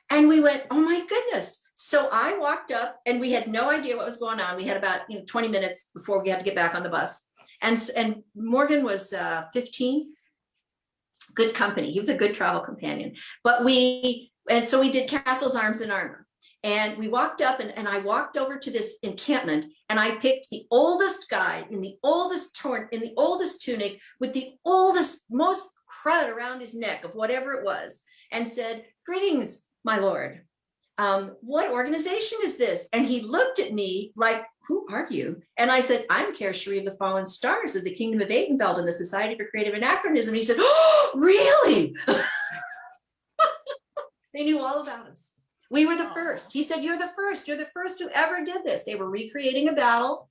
And we went, oh my goodness. So I walked up, and we had no idea what was going on. We had about 20 minutes before we had to get back on the bus. And Morgan was 15. Good company. He was a good travel companion. So we did Castles, Arms, and Armor. And we walked up, and I walked over to this encampment, and I picked the oldest guy in the oldest tunic with the oldest, most crud around his neck of whatever it was, and said, "Greetings, my lord. What organization is this?" And he looked at me like, "Who are you?" And I said, "I'm Cherie of the Fallen Stars of the Kingdom of Atenveldt and the Society for Creative Anachronism." And he said, "Oh, really?" They knew all about us. We were the first. He said, "You're the first. You're the first who ever did this." They were recreating a battle.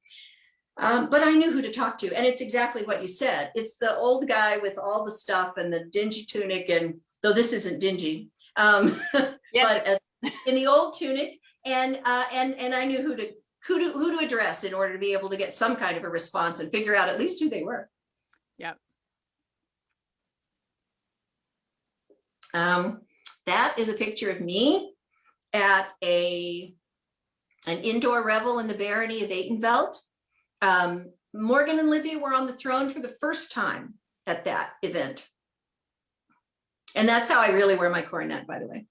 But I knew who to talk to. And it's exactly what you said. It's the old guy with all the stuff and the dingy tunic. And though this isn't dingy, but in the old tunic. And I knew who to address in order to be able to get some kind of a response and figure out at least who they were. Yep. That is a picture of me at an indoor revel in the barony of Atenveldt. Morgan and Livia were on the throne for the first time at that event. And that's how I really wear my coronet, by the way.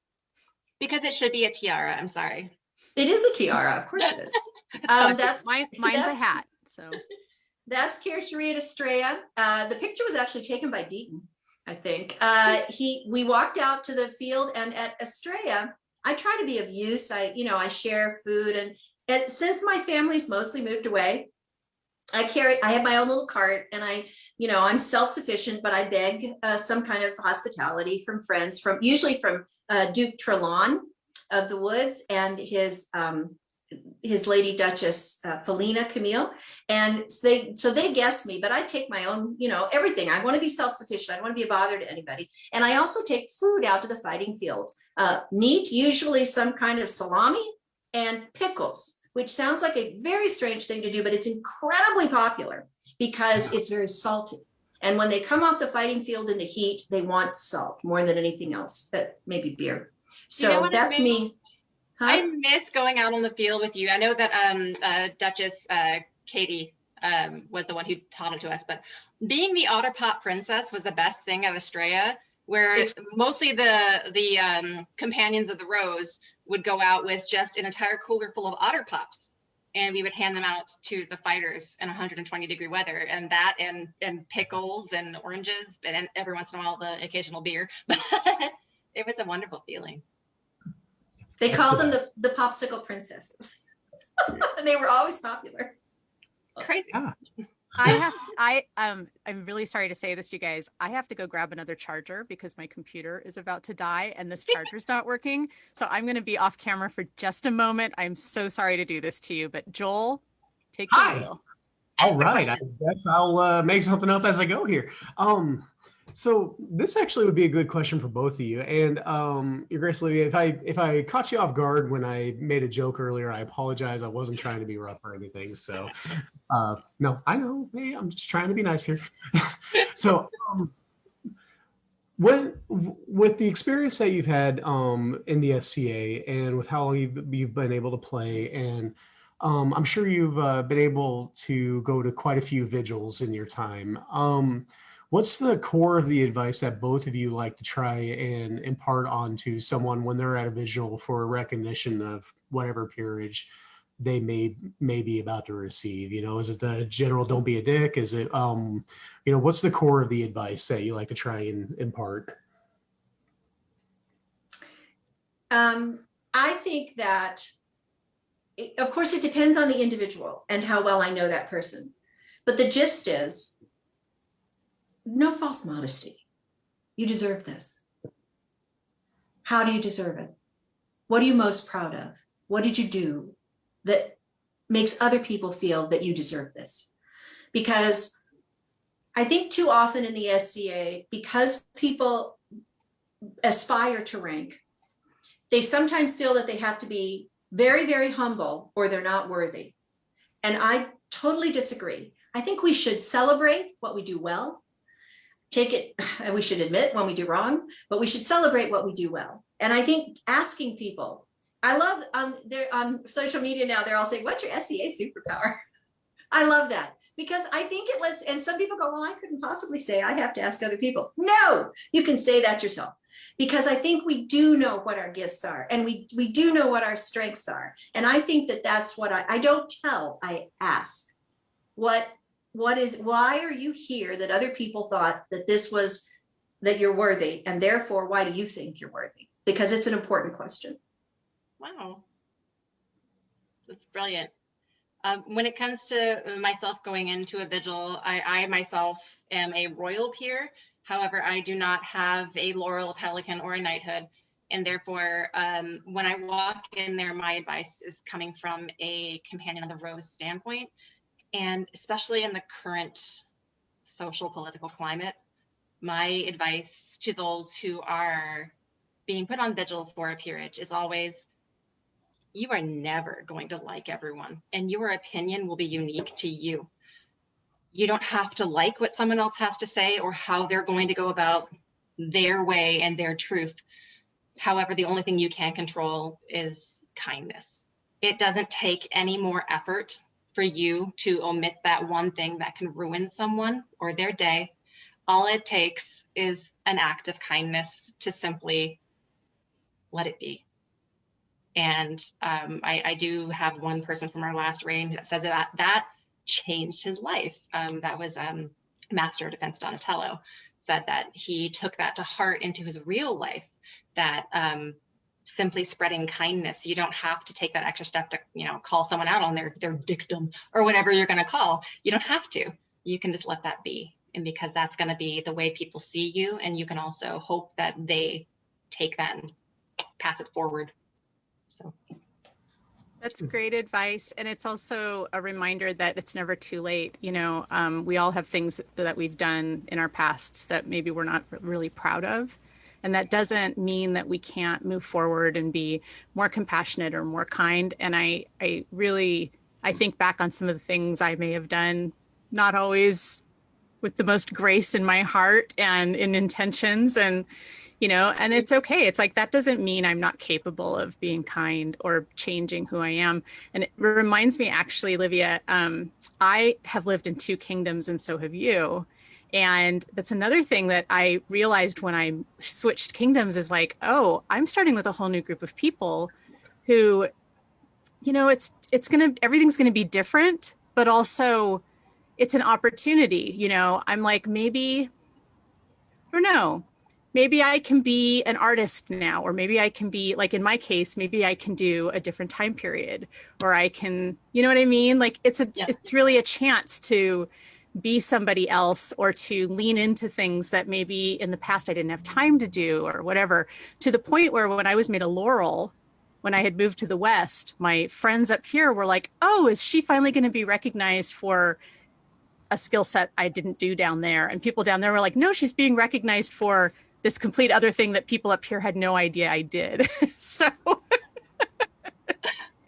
Because it should be a tiara. I'm sorry. It is a tiara, of course it is. Mine's a hat. So that's Cherie at Estrella. The picture was actually taken by Deaton, I think. We walked out to the field, and at Estrella, I try to be of use. I share food, and since my family's mostly moved away, I have my own little cart, and I'm self-sufficient, but I beg some kind of hospitality from friends, usually from Duke Trelawn of the Woods and his lady Duchess Felina Camille. And so they guest me, but I take my own, everything. I want to be self-sufficient. I don't want to be a bother to anybody. And I also take food out to the fighting field. Meat, usually some kind of salami, and pickles, which sounds like a very strange thing to do, but it's incredibly popular because it's very salty. And when they come off the fighting field in the heat, they want salt more than anything else, but maybe beer. So that's me. Huh? I miss going out on the field with you. I know that Duchess Katie was the one who taught it to us, but being the Otter Pop princess was the best thing at Estrella, where mostly the companions of the Rose would go out with just an entire cooler full of Otter Pops, and we would hand them out to the fighters in 120-degree weather, and that and pickles and oranges, and every once in a while the occasional beer. But it was a wonderful feeling. They called them the popsicle princesses. And they were always popular. Crazy. I'm really sorry to say this, you guys. I have to go grab another charger because my computer is about to die and this charger's not working. So I'm going to be off camera for just a moment. I'm so sorry to do this to you, but Joel, take the Hi. wheel. All Ask the right, I questions. guess I'll make something up as I go here. So this actually would be a good question for both of you. And Your Grace Livia, if I caught you off guard when I made a joke earlier, I apologize. I wasn't trying to be rough or anything. So no, I know. Hey, I'm just trying to be nice here. So with the experience that you've had in the SCA and with how long you've been able to play, and I'm sure you've been able to go to quite a few vigils in your time. What's the core of the advice that both of you like to try and impart onto someone when they're at a vigil for a recognition of whatever peerage they may be about to receive? You know, is it the general "don't be a dick"? Is it what's the core of the advice that you like to try and impart? I think that, of course, it depends on the individual and how well I know that person. But the gist is, no false modesty. You deserve this. How do you deserve it? What are you most proud of? What did you do that makes other people feel that you deserve this? Because I think too often in the SCA, because people aspire to rank, they sometimes feel that they have to be very, very humble or they're not worthy. And I totally disagree. I think we should celebrate what we do well. Take it, and we should admit when we do wrong, but we should celebrate what we do well. And I think asking people, I love they're on social media now, they're all saying, what's your SCA superpower? I love that because I think it lets, and some people go, well, I couldn't possibly say, I have to ask other people. No, you can say that yourself. Because I think we do know what our gifts are and we do know what our strengths are. And I think that that's what I don't tell, I ask. Why are you here that other people thought that that you're worthy? And therefore, why do you think you're worthy? Because it's an important question. Wow. That's brilliant. When it comes to myself going into a vigil, I myself am a royal peer. However, I do not have a laurel, a pelican, or a knighthood. And therefore, when I walk in there, my advice is coming from a companion of the rose standpoint. And especially in the current social political climate, my advice to those who are being put on vigil for a peerage is always, you are never going to like everyone, and your opinion will be unique to you. You don't have to like what someone else has to say or how they're going to go about their way and their truth. However, the only thing you can control is kindness. It doesn't take any more effort for you to omit that one thing that can ruin someone or their day. All it takes is an act of kindness to simply let it be. And I do have one person from our last reign that says that changed his life. That was Master of Defense Donatello, said that he took that to heart into his real life, that simply spreading kindness, you don't have to take that extra step to, call someone out on their dictum or whatever you're going to call. You don't have to. You can just let that be. And because that's going to be the way people see you, and you can also hope that they take that and pass it forward. So that's great advice. And it's also a reminder that it's never too late. We all have things that we've done in our pasts that maybe we're not really proud of. And that doesn't mean that we can't move forward and be more compassionate or more kind. And I think back on some of the things I may have done, not always with the most grace in my heart and in intentions, and it's okay. It's like, that doesn't mean I'm not capable of being kind or changing who I am. And it reminds me, actually, Livia, I have lived in 2 kingdoms, and so have you. And that's another thing that I realized when I switched kingdoms is like, oh, I'm starting with a whole new group of people who, everything's going to be different, but also it's an opportunity. I'm like, maybe, I don't know, maybe I can be an artist now, or maybe I can be, like in my case, maybe I can do a different time period, or I can, you know what I mean? Like it's really a chance to be somebody else or to lean into things that maybe in the past I didn't have time to do or whatever, to the point where when I was made a Laurel, when I had moved to the West, my friends up here were like, oh, is she finally going to be recognized for a skill set I didn't do down there? And people down there were like, no, she's being recognized for this complete other thing that people up here had no idea I did. So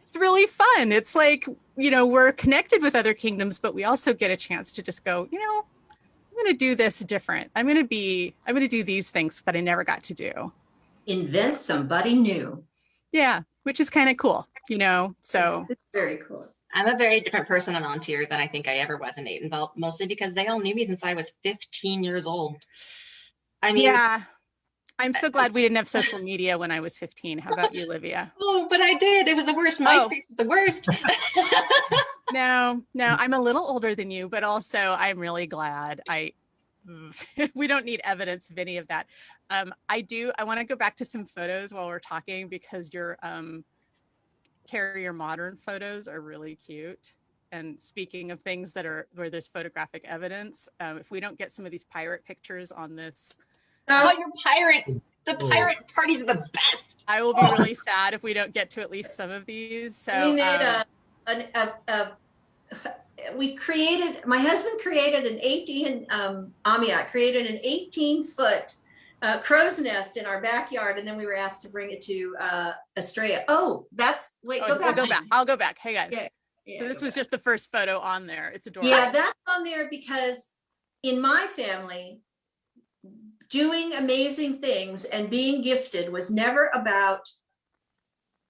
it's really fun. It's like, you know, we're connected with other kingdoms, but we also get a chance to just go, you know, I'm going to do this different. I'm going to do these things that I never got to do. Invent somebody new. Yeah, which is kind of cool, you know, so. It's very cool. I'm a very different person on Tier than I think I ever was in Atenveldt, mostly because they all knew me since I was 15 years old. I mean, yeah, I'm so glad we didn't have social media when I was 15. How about you, Livia? Oh, but I did. It was the worst. MySpace was the worst. No, I'm a little older than you, but also I'm really glad we don't need evidence of any of that. I want to go back to some photos while we're talking because your Carrier Modern photos are really cute. And speaking of things that are where there's photographic evidence, if we don't get some of these pirate pictures on this. Oh, your pirate. The pirate parties are the best. I will be really sad if we don't get to at least some of these. So we made my husband created an 18-foot crow's nest in our backyard, and then we were asked to bring it to Australia. Oh, go back. I'll go back. Hang on. Yeah, so this was just the first photo on there. It's adorable. Yeah, that's on there because in my family, doing amazing things and being gifted was never about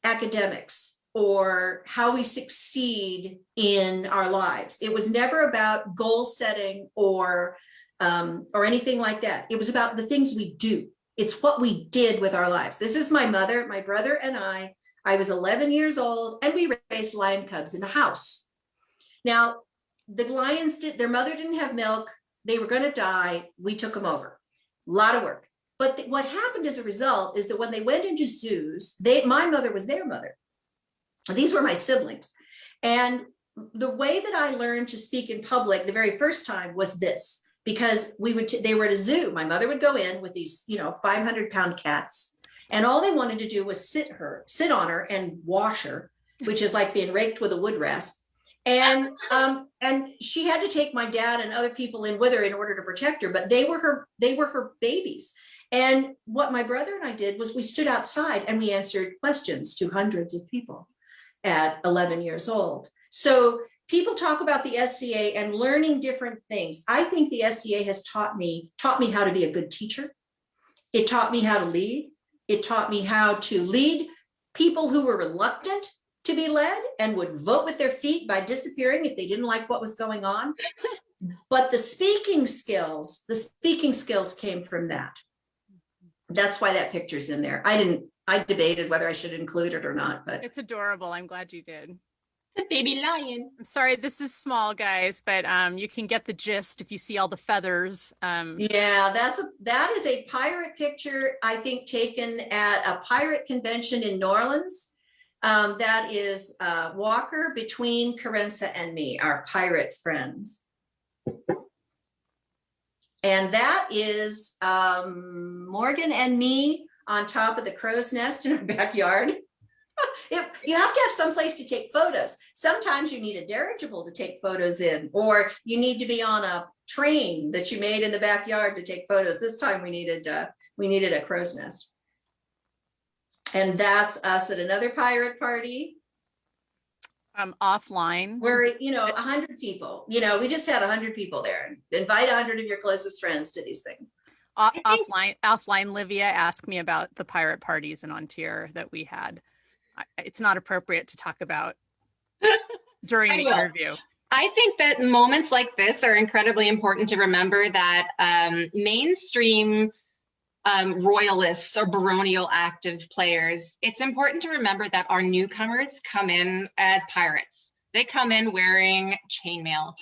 academics or how we succeed in our lives. It was never about goal setting or anything like that. It was about the things we do. It's what we did with our lives. This is my mother, my brother, and I. I was 11 years old, and we raised lion cubs in the house. Now, the lions their mother didn't have milk. They were going to die. We took them over. A lot of work. But what happened as a result is that when they went into zoos, my mother was their mother. These were my siblings. And the way that I learned to speak in public the very first time was this, because they were at a zoo. My mother would go in with these, 500-pound cats, and all they wanted to do was sit on her and wash her, which is like being raked with a wood rasp. And she had to take my dad and other people in with her in order to protect her, but they were her babies. And what my brother and I did was we stood outside and we answered questions to hundreds of people at 11 years old. So people talk about the SCA and learning different things. I think the SCA has taught me how to be a good teacher. It taught me how to lead. It taught me how to lead people who were reluctant to be led and would vote with their feet by disappearing if they didn't like what was going on. But the speaking skills came from that. That's why that picture's in there. I debated whether I should include it or not, but it's adorable. I'm glad you did. The baby lion. I'm sorry, this is small, guys, but you can get the gist if you see all the feathers. Yeah, that is a pirate picture, I think, taken at a pirate convention in New Orleans. That is Walker between Carenza and me, our pirate friends. And that is Morgan and me on top of the crow's nest in our backyard. You have to have some place to take photos. Sometimes you need a dirigible to take photos in, or you need to be on a train that you made in the backyard to take photos. This time we needed a crow's nest. And that's us at another pirate party. Offline. Where, 100 people, we just had 100 people there. Invite 100 of your closest friends to these things. Offline, Livia asked me about the pirate parties in Ontier that we had. It's not appropriate to talk about during the interview. I think that moments like this are incredibly important to remember that mainstream royalists or baronial active players, it's important to remember that our newcomers come in as pirates. They come in wearing chainmail.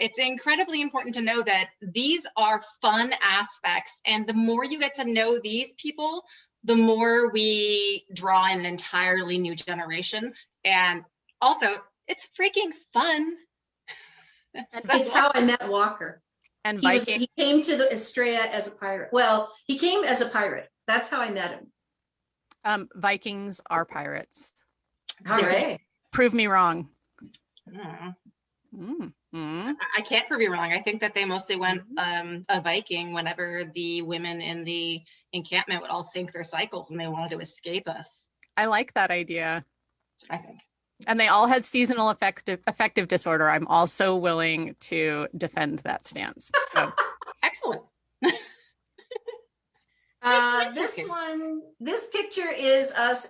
It's incredibly important to know that these are fun aspects, and the more you get to know these people, the more we draw in an entirely new generation. And also, it's freaking fun. It's how I met Walker. And He came to the Estrella as a pirate. Well, he came as a pirate. That's how I met him. Vikings are pirates. All right. Prove me wrong. I can't prove you wrong. I think that they mostly went a Viking whenever the women in the encampment would all sink their cycles and they wanted to escape us. I like that idea. I think. And they all had seasonal affective disorder. I'm also willing to defend that stance. So Excellent. This picture is us.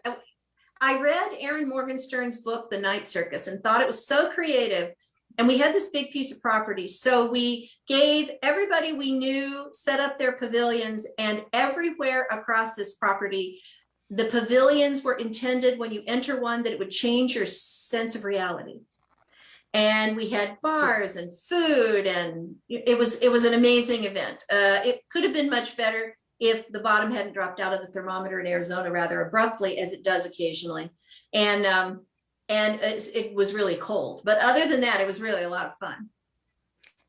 I read Aaron Morgenstern's book, The Night Circus, and thought it was so creative. And we had this big piece of property. So we gave everybody we knew set up their pavilions, and everywhere across this property, the pavilions were intended when you enter one that it would change your sense of reality. And we had bars and food, and it was an amazing event. It could have been much better if the bottom hadn't dropped out of the thermometer in Arizona rather abruptly, as it does occasionally. And it was really cold. But other than that, it was really a lot of fun.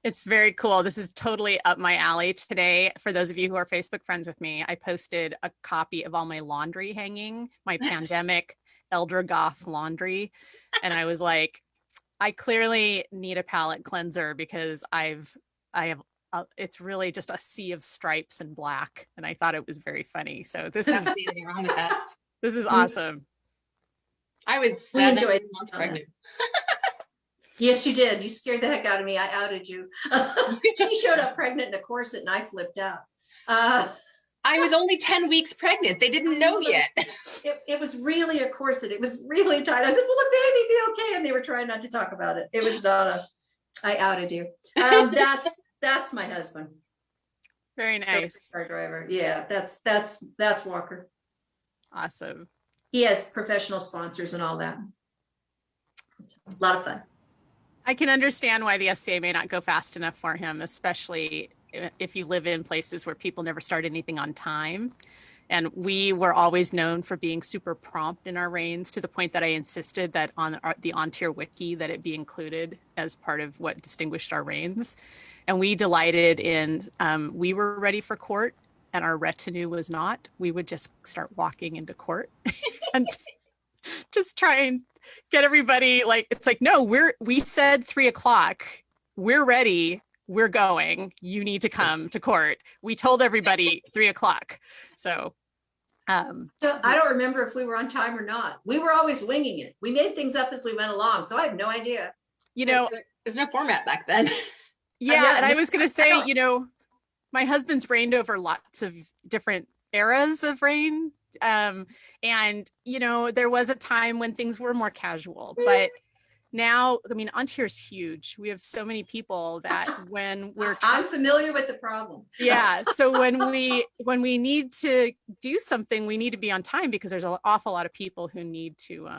it's very cool. This is totally up my alley today. For those of you who are Facebook friends with me, I posted a copy of all my laundry hanging, my pandemic elder goth laundry. And I was like, I clearly need a palette cleanser because I have it's really just a sea of stripes and black. And I thought it was very funny. So this is Anything wrong with that? this is awesome. I was We 7 enjoyed months pregnant. Yes, you did. You scared the heck out of me. I outed you. She showed up pregnant in a corset and I flipped out. I was only 10 weeks pregnant. They didn't know yet. It was really a corset. It was really tight. I said, will the baby be okay? And they were trying not to talk about it. It was not I outed you. That's my husband. Very nice. Car driver. Yeah, that's Walker. Awesome. He has professional sponsors and all that. It's a lot of fun. I can understand why the SCA may not go fast enough for him, especially if you live in places where people never start anything on time. And we were always known for being super prompt in our reigns, to the point that I insisted that on the On-Tier wiki that it be included as part of what distinguished our reigns. And we delighted in, we were ready for court and our retinue was not. We would just start walking into court and just try and get everybody like, it's like, no, we said 3 o'clock, we're ready, we're going, you need to come to court. We told everybody 3 o'clock. So I don't remember if we were on time or not. We were always winging it. We made things up as we went along. So I have no idea. You know, there's no format back then. Yeah. And I was going to say, you know, my husband's reigned over lots of different eras of reign. And, you know, there was a time when things were more casual, but now, I mean, On-Tier is huge. We have so many people that when I'm familiar with the problem. Yeah. So when we need to do something, we need to be on time because there's an awful lot of people who need to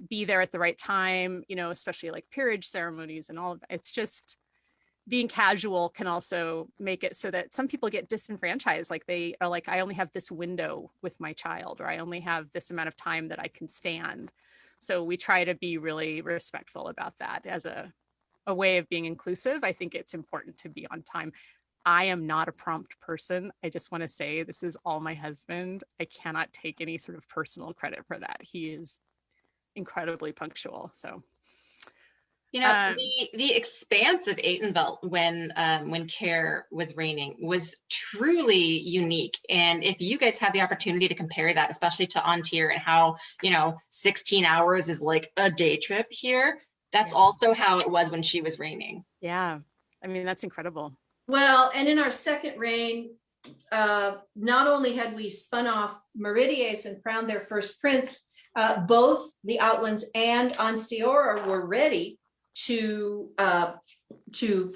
be there at the right time, you know, especially like peerage ceremonies and all of that. It's just being casual can also make it so that some people get disenfranchised. Like they are like, I only have this window with my child, or I only have this amount of time that I can stand. So we try to be really respectful about that as a way of being inclusive. I think it's important to be on time. I am not a prompt person. I just want to say this is all my husband. I cannot take any sort of personal credit for that. He is incredibly punctual. So, you know, the expanse of Atenveldt when Care was reigning was truly unique. And if you guys have the opportunity to compare that, especially to On-Tier and how, you know, 16 hours is like a day trip here, that's also how it was when she was reigning. Yeah, I mean, that's incredible. Well, and in our second reign, not only had we spun off Meridies and crowned their first prince, both the Outlands and Onstiora were ready for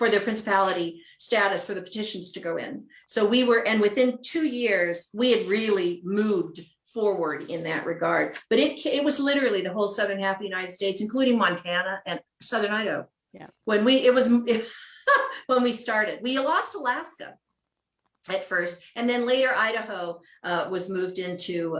their principality status, for the petitions to go in. So we were, and within 2 years, we had really moved forward in that regard. But it was literally the whole southern half of the United States, including Montana and southern Idaho. Yeah. When we started, we lost Alaska at first, and then later Idaho was moved into.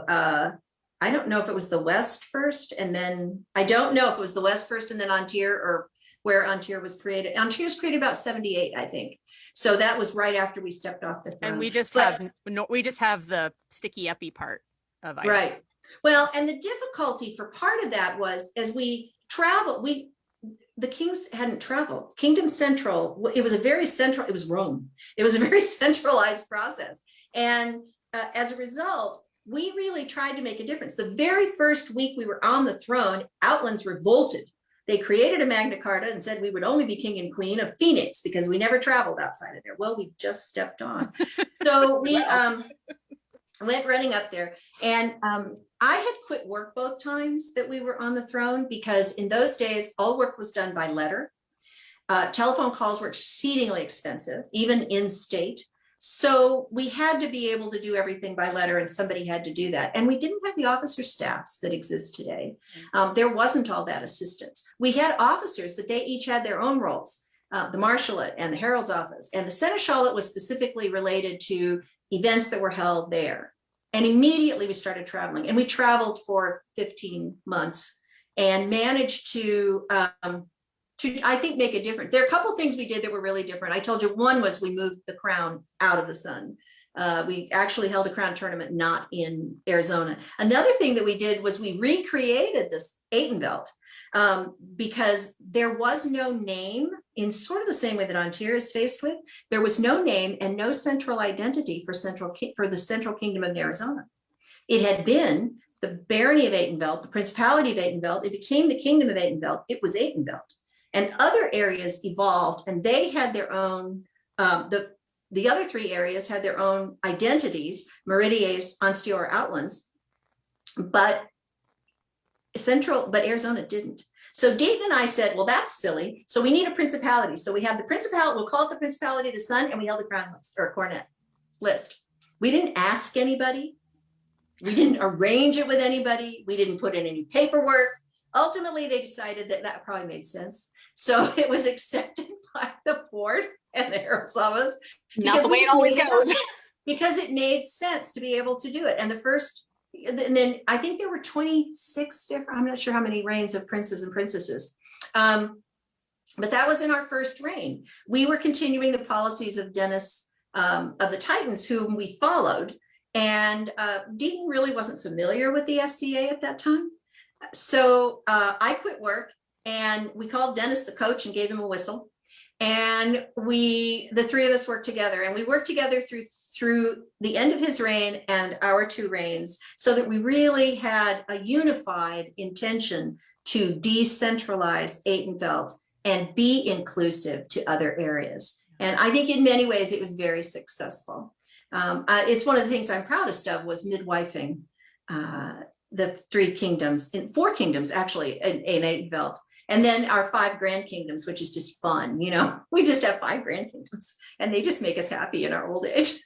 I don't know if it was the West first, and then I don't know if it was the West first and then On-Tier, or where Antir was created. Antir was created about 78, I think. So that was right after we stepped off the throne. And we just have the sticky uppy part of Idaho. Right. Well, and the difficulty for part of that was as we traveled, the kings hadn't traveled. Kingdom Central, it was Rome. It was a very centralized process. And as a result, we really tried to make a difference. The very first week we were on the throne, Outlands revolted. They created a Magna Carta and said we would only be king and queen of Phoenix because we never traveled outside of there. Well, we just stepped on. So we went running up there, and I had quit work both times that we were on the throne, because in those days, all work was done by letter. Telephone calls were exceedingly expensive, even in state. So we had to be able to do everything by letter, and somebody had to do that. And we didn't have the officer staffs that exist today. There wasn't all that assistance. We had officers, but they each had their own roles. The marshalate and the herald's office, and the seneschalate was specifically related to events that were held there. And immediately we started traveling, and we traveled for 15 months and managed to I think make a difference. There are a couple of things we did that were really different. I told you one was we moved the crown out of the sun. We actually held a crown tournament not in Arizona. Another thing that we did was we recreated this Atenveldt, because there was no name, in sort of the same way that Antir is faced with. There was no name and no central identity for the central kingdom of Arizona. It had been the barony of Atenveldt, the principality of Atenveldt. It became the kingdom of Atenveldt. It was Atenveldt, and other areas evolved, and they had their own. The other three areas had their own identities: Meridies, Onstior, Outlands, but Arizona didn't. So Dayton and I said, well, that's silly. So we need a principality. So we have the principality, we'll call it the Principality of the Sun, and we held the crown list or cornet list. We didn't ask anybody. We didn't arrange it with anybody. We didn't put in any paperwork. Ultimately, they decided that that probably made sense. So it was accepted by the board and the herald's office. Not the way it always goes. Because it made sense to be able to do it. And then I think there were 26 different, I'm not sure how many reigns of princes and princesses. But that was in our first reign. We were continuing the policies of Dennis, of the Titans, whom we followed. And Deaton really wasn't familiar with the SCA at that time. So I quit work, and we called Dennis the coach and gave him a whistle. And the three of us worked together, and we worked together through the end of his reign and our two reigns, so that we really had a unified intention to decentralize Atenveldt and be inclusive to other areas. And I think in many ways it was very successful. It's one of the things I'm proudest of was midwifing the four kingdoms actually in Atenveldt. And then our 5 grand kingdoms, which is just fun. You know, we just have 5 grand kingdoms, and they just make us happy in our old age.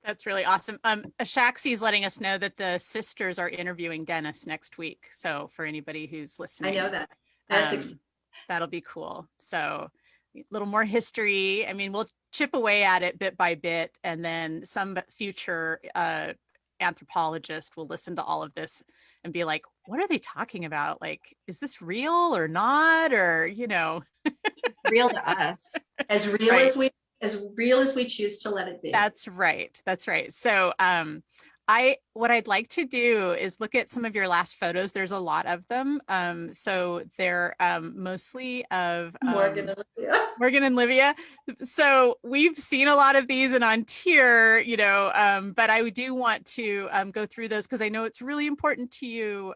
That's really awesome. Shaxi's letting us know that the sisters are interviewing Dennis next week. So for anybody who's listening, I know that. That's that'll be cool. So a little more history. I mean, we'll chip away at it bit by bit, and then some future anthropologist will listen to all of this and be like, what are they talking about? Like, is this real or not? Or, you know, real to us. As real right. as real as we choose to let it be. That's right. That's right. So what I'd like to do is look at some of your last photos. There's a lot of them. So they're mostly of Morgan and Livia. So we've seen a lot of these and on tier, you know, but I do want to go through those because I know it's really important to you,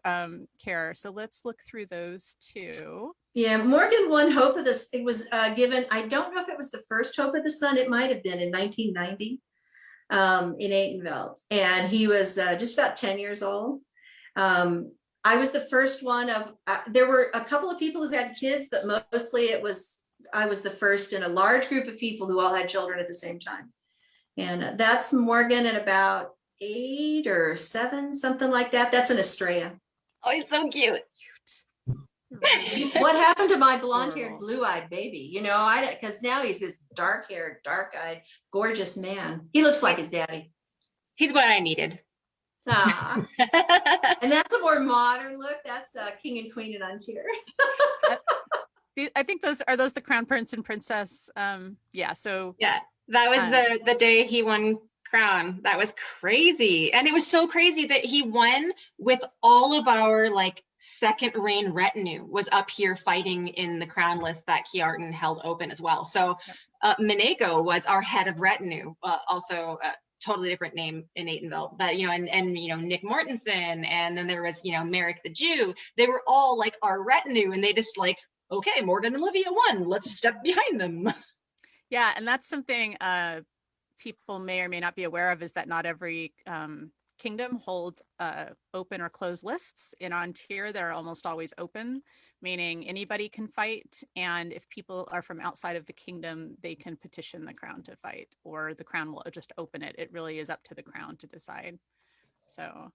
Kara. So let's look through those too. Yeah, Morgan won Hope of the, it was given, I don't know if it was the first Hope of the Sun, it might have been in 1990 in Atenveldt. And he was just about 10 years old. I was the first one of, there were a couple of people who had kids, but mostly I was the first in a large group of people who all had children at the same time. And that's Morgan at about 8 or 7, something like that. That's an Estrella. Oh, he's so cute. What happened to my blonde-haired, blue-eyed baby? You know, because now he's this dark-haired, dark-eyed, gorgeous man. He looks like his daddy. He's what I needed. Ah. And that's a more modern look. That's King and Queen in Untitled. I think those the crown prince and princess. Yeah. So Yeah, that was the day he won crown. That was crazy. And it was so crazy that he won with all of our like second reign retinue was up here fighting in the crown list that Kiartan held open as well. So Minako was our head of retinue, also totally different name in Atenveldt, but and Nick Mortensen, and then there was Merrick the Jew. They were all like our retinue, and they just like, okay, Morgan and Livia won, let's step behind them. Yeah, and that's something people may or may not be aware of, is that not every kingdom holds open or closed lists. In Ontir, they're almost always open, meaning anybody can fight. And if people are from outside of the kingdom, they can petition the crown to fight, or the crown will just open it. It really is up to the crown to decide. So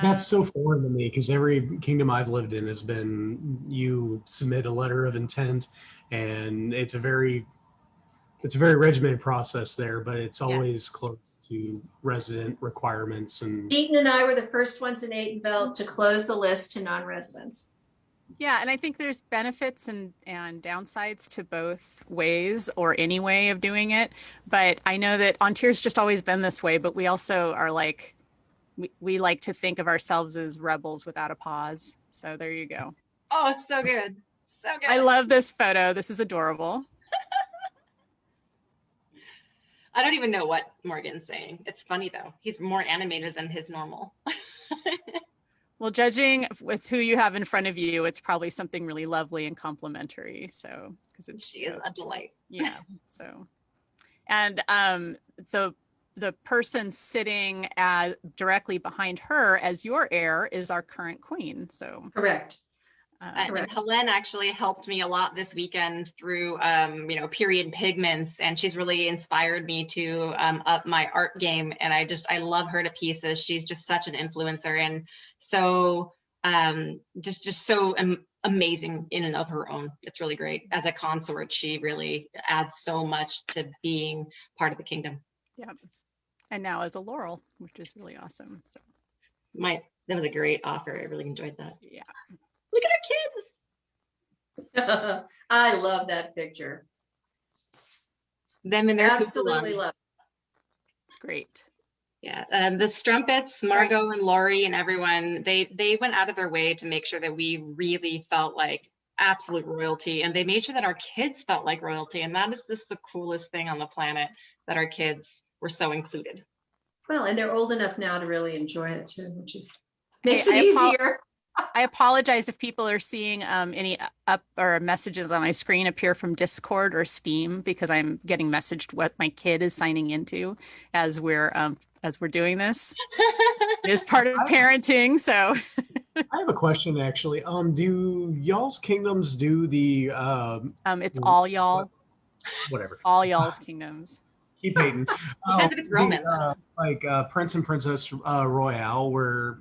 that's so foreign to me, because every kingdom I've lived in has been, you submit a letter of intent, and it's a very regimented process there, but it's always close to resident requirements. And Deaton and I were the first ones in Atenveldt to close the list to non-residents. Yeah, and I think there's benefits and downsides to both ways, or any way of doing it. But I know that Ontir's just always been this way, but we also are like, we like to think of ourselves as rebels without a pause. So there you go. Oh, it's so good. So good. I love this photo. This is adorable. I don't even know what Morgan's saying. It's funny though. He's more animated than his normal. Well, judging with who you have in front of you, it's probably something really lovely and complimentary. So, because she is a delight. Yeah. So, and the person sitting directly behind her as your heir is our current queen. So correct. And Helene actually helped me a lot this weekend through, period pigments, and she's really inspired me to up my art game. And I love her to pieces. She's just such an influencer, and so just so amazing in and of her own. It's really great. As a consort, she really adds so much to being part of the kingdom. Yeah, and now as a Laurel, which is really awesome. So that was a great offer. I really enjoyed that. Yeah. Look at our kids. I love that picture. Them and their absolutely love. It's great. Yeah, the Strumpets, Margot and Laurie and everyone, they went out of their way to make sure that we really felt like absolute royalty, and they made sure that our kids felt like royalty. And that is just the coolest thing on the planet, that our kids were so included. Well, and they're old enough now to really enjoy it too, which is makes it easier. I apologize if people are seeing any or messages on my screen appear from Discord or Steam, because I'm getting messaged what my kid is signing into as we're doing this. It is part of parenting. So I have a question actually. Do y'all's kingdoms do the it's all y'all. Whatever. All y'all's kingdoms. Keep hating. Depends if it's Roman. Prince and Princess Royale, where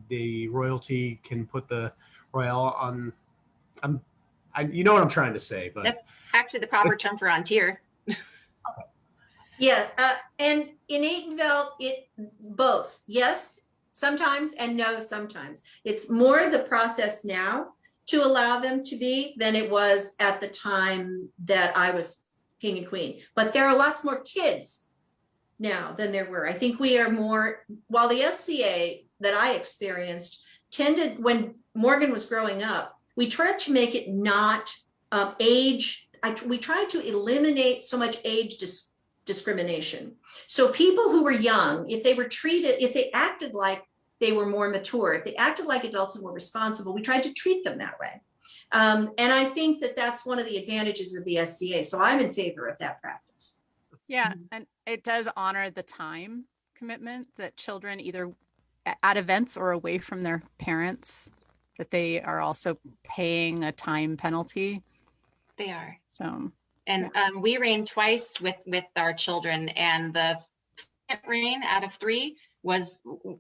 the royalty can put the royale on. You know what I'm trying to say, but that's actually the proper term for on tier. Yeah, and in Atenveldt, it both yes sometimes and no sometimes. It's more the process now to allow them to be than it was at the time that I was king and queen. But there are lots more kids now than there were. I think we are more, while the SCA that I experienced tended, when Morgan was growing up, we tried to make it not age. We tried to eliminate so much age discrimination. So people who were young, if they acted like they were more mature, if they acted like adults and were responsible, we tried to treat them that way. And I think that that's one of the advantages of the SCA. So I'm in favor of that practice. Yeah, and it does honor the time commitment that children, either at events or away from their parents, that they are also paying a time penalty. They are. So, and we reign twice with our children, and the second reign out of 3 was in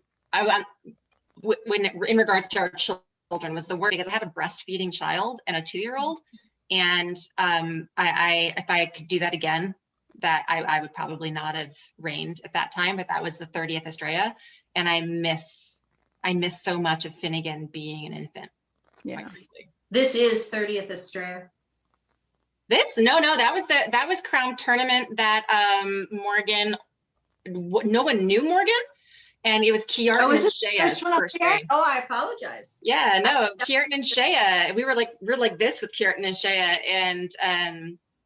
regards to our children was the worst, because I had a breastfeeding child and a 2-year-old, and if I could do that again, that I would probably not have reigned at that time, but that was the 30th Estrella, And I miss so much of Finnegan being an infant. Yeah. quite frankly. This is 30th Estrella. No, that was Crown Tournament that Morgan, no one knew Morgan, and it was Kjartan and Shea's first day. Oh, I apologize. Yeah, no, Kjartan and Shea. We were like this with Kjartan and Shea,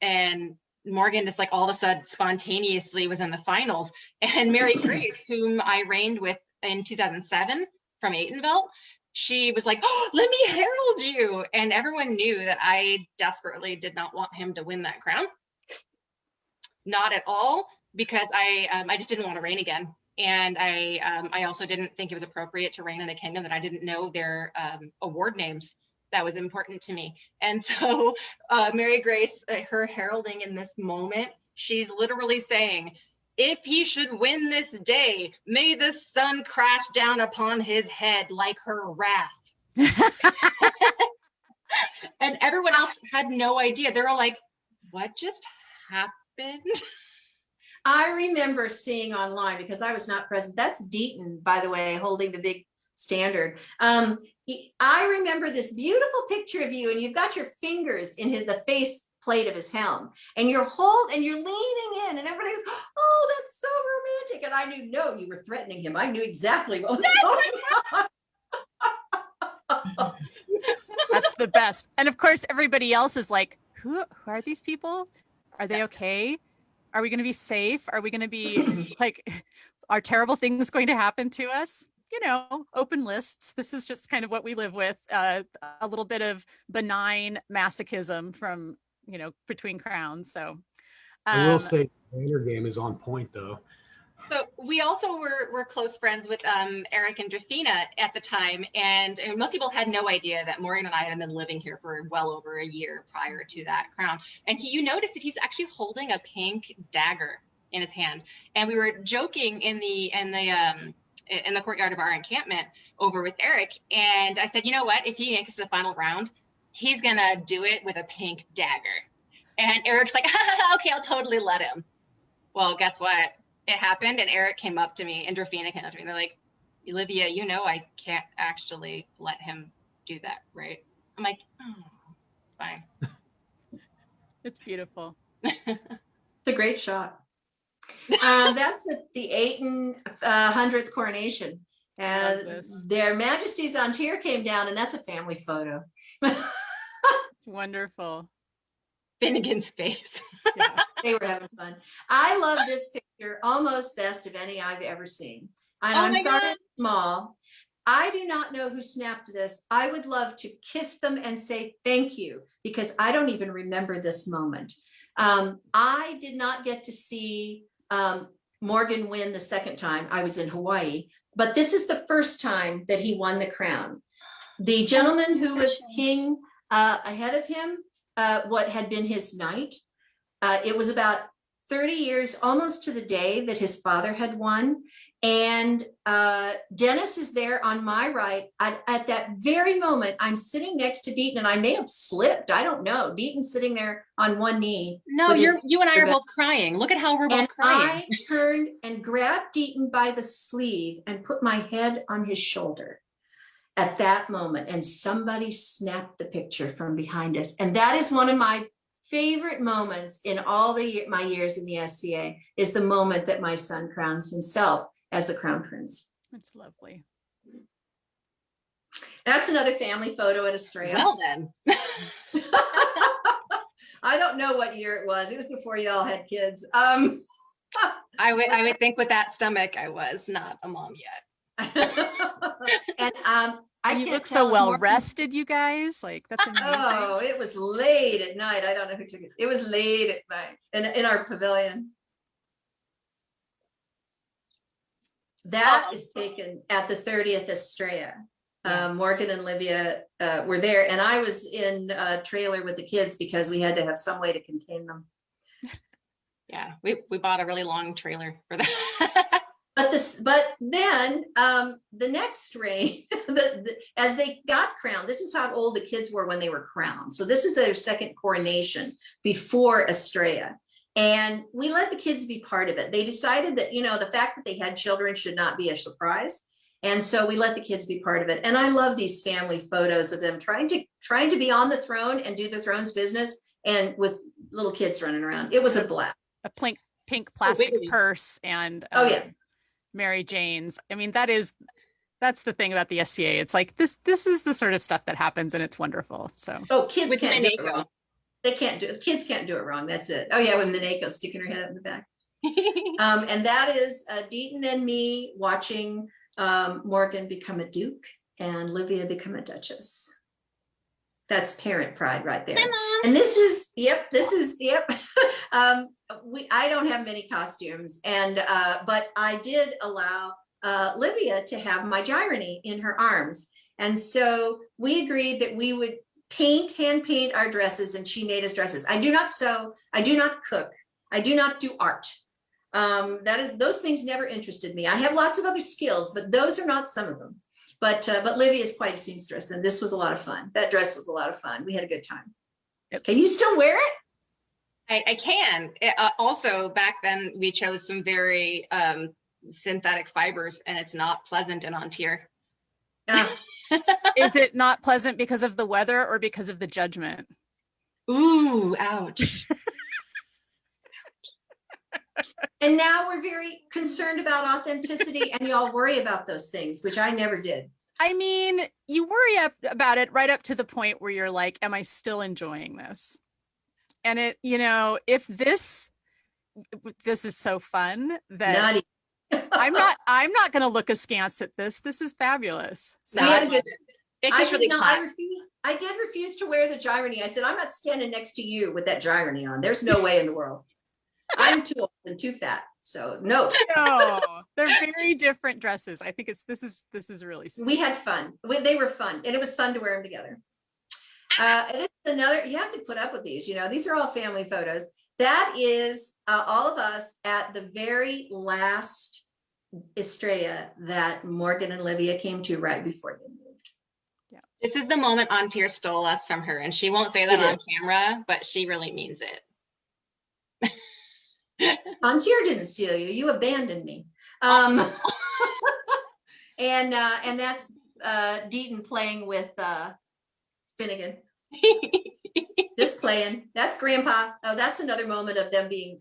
and Morgan just like all of a sudden spontaneously was in the finals. And Mary Grace, whom I reigned with in 2007 from Atenveldt, she was like, "Oh, let me herald you," and everyone knew that I desperately did not want him to win that crown. Not at all, because I just didn't want to reign again. And I also didn't think it was appropriate to reign in a kingdom that I didn't know their award names. That was important to me. And so Mary Grace, her heralding in this moment, she's literally saying, "If he should win this day, may the sun crash down upon his head like her wrath." And everyone else had no idea. They were like, "What just happened?" I remember seeing online, because I was not present. That's Deaton, by the way, holding the big standard. I remember this beautiful picture of you, and you've got your fingers in the face plate of his helm, and you're leaning in, and everybody goes, "Oh, that's so romantic." And I knew, no, you were threatening him. I knew exactly what was going on. That's the best. And of course, everybody else is like, who are these people? Are they okay? Are we going to be safe? Are we going to be like, are terrible things going to happen to us? You know, open lists. This is just kind of what we live with. A little bit of benign masochism from, between crowns. So I will say the Rainer game is on point though. So we also were close friends with Eric and Drafina at the time, and most people had no idea that Morgan and I had been living here for well over a year prior to that crown. And you noticed that he's actually holding a pink dagger in his hand. And we were joking in the courtyard of our encampment over with Eric, and I said, "You know what? If he makes it to the final round, he's gonna do it with a pink dagger." And Eric's like, "Okay, I'll totally let him." Well, guess what? It happened, and Eric came up to me, and Drafina came up to me. They're like, "Olivia, I can't actually let him do that, right?" I'm like, "Oh, fine." It's beautiful. It's a great shot. That's at the 800th coronation. And Their Majesties on tier came down, and that's a family photo. It's wonderful. Finnegan's face. Yeah. They were having fun. I love this picture almost best of any I've ever seen. And I'm sorry it's small. I do not know who snapped this. I would love to kiss them and say thank you, because I don't even remember this moment. I did not get to see Morgan win the second time. I was in Hawaii, but this is the first time that he won the crown. The gentleman who was king ahead of him, what had been his knight, it was about 30 years, almost to the day that his father had won. And Dennis is there on my right. At that very moment, I'm sitting next to Deaton, and I may have slipped. I don't know. Deaton's sitting there on one knee. No, you and I are both crying. Look at how we're both crying. I turned and grabbed Deaton by the sleeve and put my head on his shoulder at that moment. And somebody snapped the picture from behind us. And that is one of my favorite moments in all my years in the SCA, is the moment that my son crowns himself as the crown prince. That's lovely. That's another family photo at Estrella. Well then. I don't know what year it was. It was before y'all had kids. I would think with that stomach, I was not a mom yet. And you look so well rested, you guys. Like, that's amazing. Oh, it was late at night. I don't know who took it. It was late at night in our pavilion. That is taken at the 30th Estrella. Morgan and Livia were there, and I was in a trailer with the kids because we had to have some way to contain them. Yeah, we bought a really long trailer for that. But then the next reign, as they got crowned, this is how old the kids were when they were crowned. So this is their second coronation before Estrella. And we let the kids be part of it. They decided that, you know, the fact that they had children should not be a surprise. And so we let the kids be part of it. And I love these family photos of them trying to be on the throne and do the throne's business, and with little kids running around. It was a blast. A pink plastic purse and Mary Jane's. I mean, that's the thing about the SCA. It's like this is the sort of stuff that happens, and it's wonderful. So kids can't do it wrong. Kids can't do it wrong. That's it. Oh yeah, with Minako sticking her head up in the back. And that is Deaton and me watching Morgan become a duke and Livia become a duchess. That's parent pride right there. And this is I don't have many costumes, and but I did allow Livia to have my Gyrony in her arms. And so we agreed that we would hand paint our dresses, and she made us dresses. I do not sew, I do not cook, I do not do art. Those things never interested me. I have lots of other skills, but those are not some of them. But Livia is quite a seamstress, and this was a lot of fun. That dress was a lot of fun. We had a good time. Yep. Can you still wear it? I can. Also, back then we chose some very synthetic fibers, and it's not pleasant and on tier. Is it not pleasant because of the weather or because of the judgment? Ooh, ouch. And now we're very concerned about authenticity, and y'all worry about those things, which I never did. I mean, you worry about it right up to the point where you're like, am I still enjoying this? And it, you know, if this is so fun that I'm not going to look askance at this. This is fabulous. So it's just really hot. I did refuse to wear the Gyrony. I said, I'm not standing next to you with that Gyrony on. There's no way in the world. I'm too old and too fat. So no. No, they're very different dresses. I think this is really sweet. We had fun. They were fun, and it was fun to wear them together. This is another, you have to put up with these, you know, these are all family photos. That is all of us at the very last Estrella that Morgan and Livia came to right before they moved. Yeah. This is the moment Antir stole us from her, and she won't say that on camera, but she really means it. Antir didn't steal you. You abandoned me. And that's Deaton playing with Finnegan. Just playing. That's Grandpa. Oh, that's another moment of them being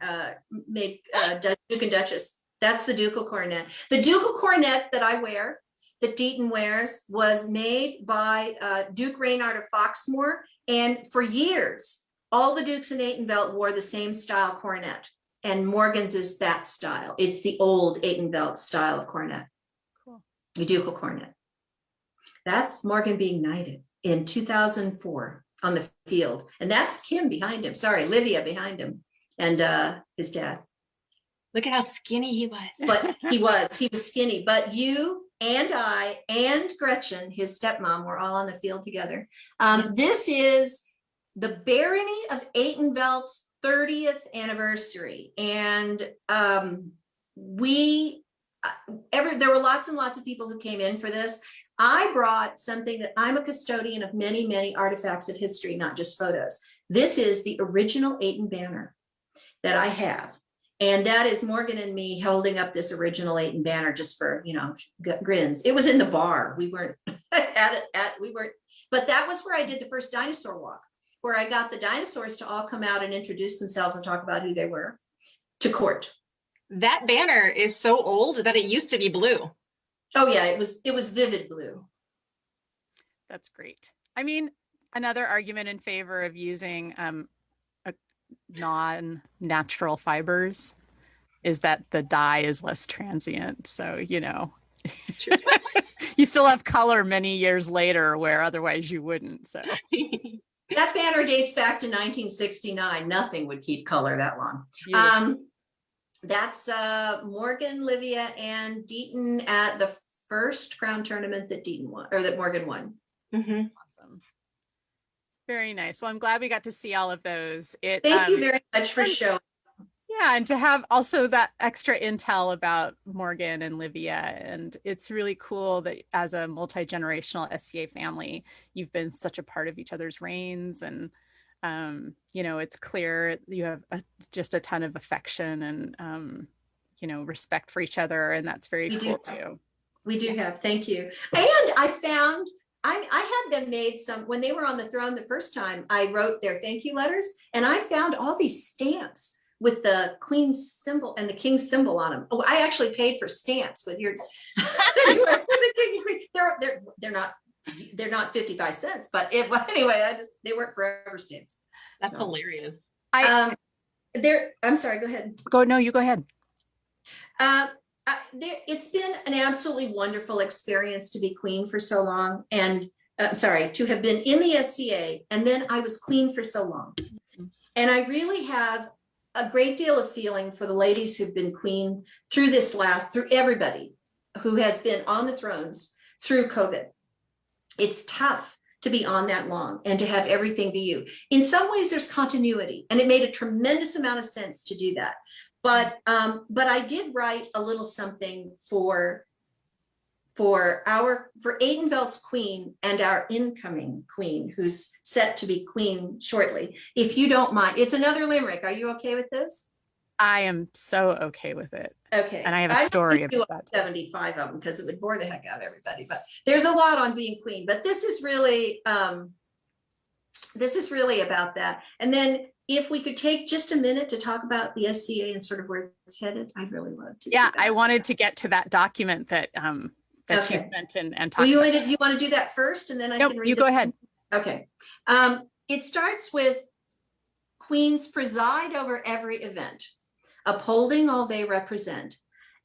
made Duke and Duchess. That's the ducal coronet. The ducal coronet that I wear, that Deaton wears, was made by Duke Reynard of Foxmoor. And for years, all the dukes in Atenveldt wore the same style coronet. And Morgan's is that style. It's the old Atenveldt style of coronet. Cool. The ducal coronet. That's Morgan being knighted in 2004 on the field. And that's Kim behind him. Sorry, Livia behind him. And his dad. Look at how skinny he was. But he was skinny. But you and I and Gretchen, his stepmom, were all on the field together. This is the Barony of Atenveldt's 30th anniversary. And there were lots and lots of people who came in for this. I brought something that I'm a custodian of many, many artifacts of history, not just photos. This is the original Aten banner that I have. And that is Morgan and me holding up this original Aten banner just for, you know, grins. It was in the bar. We weren't but that was where I did the first dinosaur walk, where I got the dinosaurs to all come out and introduce themselves and talk about who they were to court. That banner is so old that it used to be blue. Oh yeah, it was vivid blue. That's great. I mean, another argument in favor of using non-natural fibers is that the dye is less transient. So, you know, you still have color many years later where otherwise you wouldn't. So that banner dates back to 1969. Nothing would keep color that long. That's Morgan, Livia, and Deaton at the first crown tournament that Deaton won, or that Morgan won. Mm-hmm. Awesome. Very nice. Well, I'm glad we got to see all of those. Thank you very much for showing. Yeah, and to have also that extra intel about Morgan and Livia. And it's really cool that as a multi-generational SCA family, you've been such a part of each other's reigns. And You know, it's clear you have just a ton of affection and, you know, respect for each other. And that's very cool too. We do have, thank you. And I found, I had them made when they were on the throne the first time, I wrote their thank you letters, and I found all these stamps with the Queen's symbol and the King's symbol on them. Oh, I actually paid for stamps with your, they're not 55 cents, but anyway, they weren't forever stamps. That's hilarious. I'm sorry, go ahead. No, you go ahead. It's been an absolutely wonderful experience to be queen for so long, and to have been in the SCA, and then I was queen for so long. And I really have a great deal of feeling for the ladies who've been queen through through everybody who has been on the thrones through COVID. It's tough to be on that long and to have everything be you. In some ways there's continuity, and it made a tremendous amount of sense to do that. But I did write a little something for Atenveldt's queen and our incoming queen, who's set to be queen shortly. If you don't mind, it's another limerick. Are you okay with this? I am so okay with it. Okay. And I have a story about that. 75 of them because it would bore the heck out of everybody. But there's a lot on being queen. But this is really about that. And then if we could take just a minute to talk about the SCA and sort of where it's headed, I'd really love to. Yeah, I wanted to get to that document that she sent and talk you about. You want to do that first, and then I can read. You go ahead. Okay. It starts with queens preside over every event, upholding all they represent.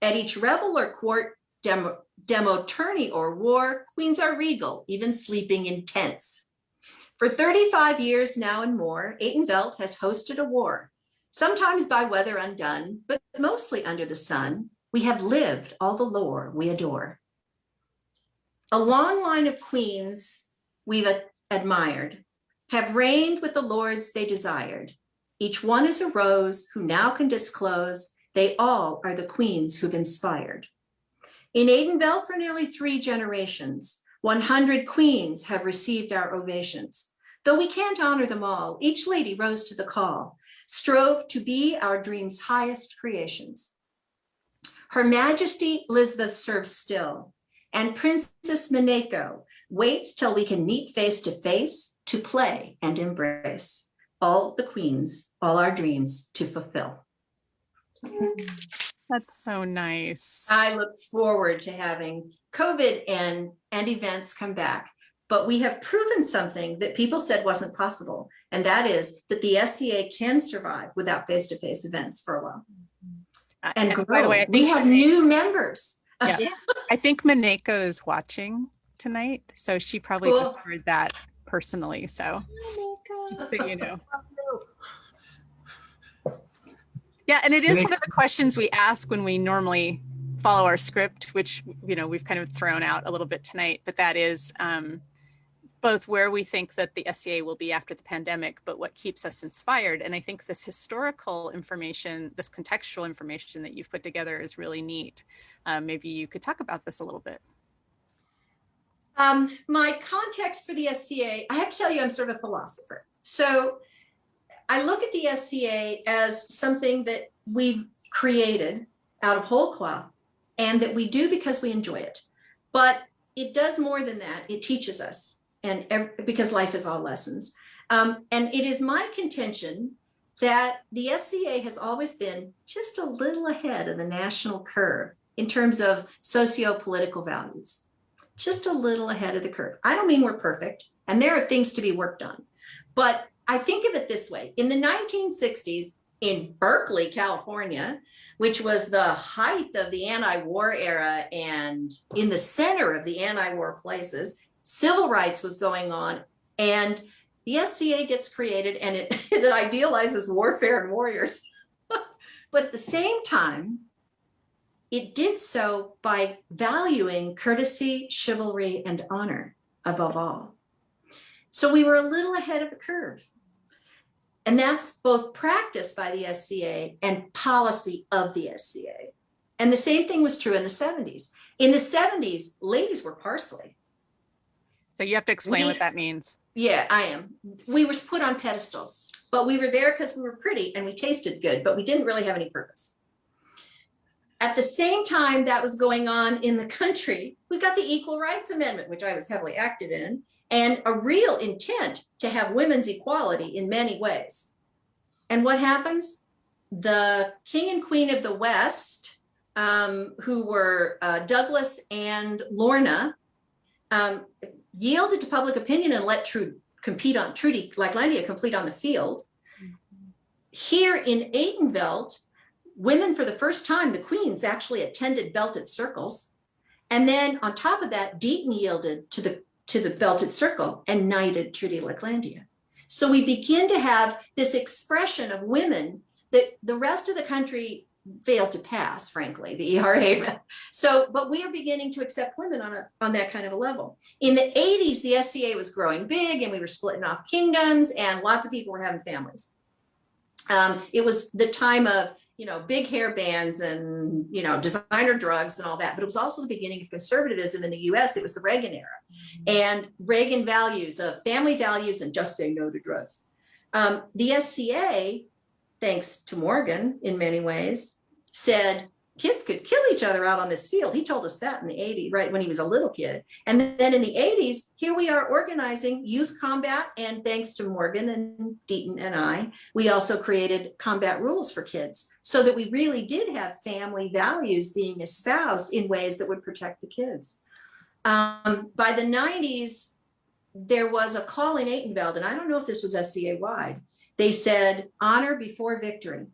At each revel or court, demo tourney or war, queens are regal, even sleeping in tents. For 35 years now and more, Atenveldt has hosted a war, sometimes by weather undone, but mostly under the sun. We have lived all the lore we adore. A long line of queens we've admired have reigned with the lords they desired. Each one is a rose who now can disclose they all are the queens who've inspired. In Atenveldt for nearly 3 generations, 100 queens have received our ovations. Though we can't honor them all, each lady rose to the call, strove to be our dreams' highest creations. Her Majesty Elizabeth serves still, and Princess Mineko waits till we can meet face to face to play and embrace. All the queens, all our dreams to fulfill. That's so nice. I look forward to having COVID and events come back. But we have proven something that people said wasn't possible, and that is that the SCA can survive without face-to-face events for a while. And grow. By the way, we have new members. Yeah. I think Mineko is watching tonight, so she probably just heard that personally. So just so you know. Yeah, and it is one of the questions we ask when we normally follow our script, which, you know, we've kind of thrown out a little bit tonight, but that is both where we think that the SCA will be after the pandemic, but what keeps us inspired. And I think this historical information, this contextual information that you've put together is really neat. Maybe you could talk about this a little bit. My context for the SCA, I have to tell you, I'm sort of a philosopher. So I look at the SCA as something that we've created out of whole cloth and that we do because we enjoy it. But it does more than that. It teaches us, and because life is all lessons. And it is my contention that the SCA has always been just a little ahead of the national curve in terms of socio-political values, just a little ahead of the curve. I don't mean we're perfect, and there are things to be worked on, but I think of it this way. In the 1960s, in Berkeley, California, which was the height of the anti-war era and in the center of the anti-war places, civil rights was going on, and the SCA gets created, and it idealizes warfare and warriors. But at the same time, it did so by valuing courtesy, chivalry, and honor above all. So we were a little ahead of the curve. And that's both practice by the SCA and policy of the SCA. And the same thing was true in the 70s. In the 70s, ladies were parsley. So you have to explain what that means. Yeah, I am. We were put on pedestals, but we were there because we were pretty and we tasted good, but we didn't really have any purpose. At the same time that was going on in the country, we got the Equal Rights Amendment, which I was heavily active in, and a real intent to have women's equality in many ways. And what happens? The King and Queen of the West, who were Douglas and Lorna, yielded to public opinion and let Trudy Lacklandia compete on the field. Here in Atenveldt, women for the first time, the queens actually attended belted circles. And then on top of that, Deaton yielded to the belted circle and knighted Trudy Lacklandia. So we begin to have this expression of women that the rest of the country failed to pass, frankly, the ERA. So, but we are beginning to accept women on that kind of a level. In the 80s, the SCA was growing big and we were splitting off kingdoms and lots of people were having families. It was the time of, big hair bands and, designer drugs and all that, but it was also the beginning of conservatism in the US. It was the Reagan era and Reagan values of family values and just say no to drugs. The SCA, thanks to Morgan in many ways, said kids could kill each other out on this field. He told us that in the 80s, right when he was a little kid. And then in the 80s, here we are organizing youth combat. And thanks to Morgan and Deaton and I, we also created combat rules for kids so that we really did have family values being espoused in ways that would protect the kids. By the 90s, there was a call in Atenveldt, and I don't know if this was SCA wide. They said, honor before victory.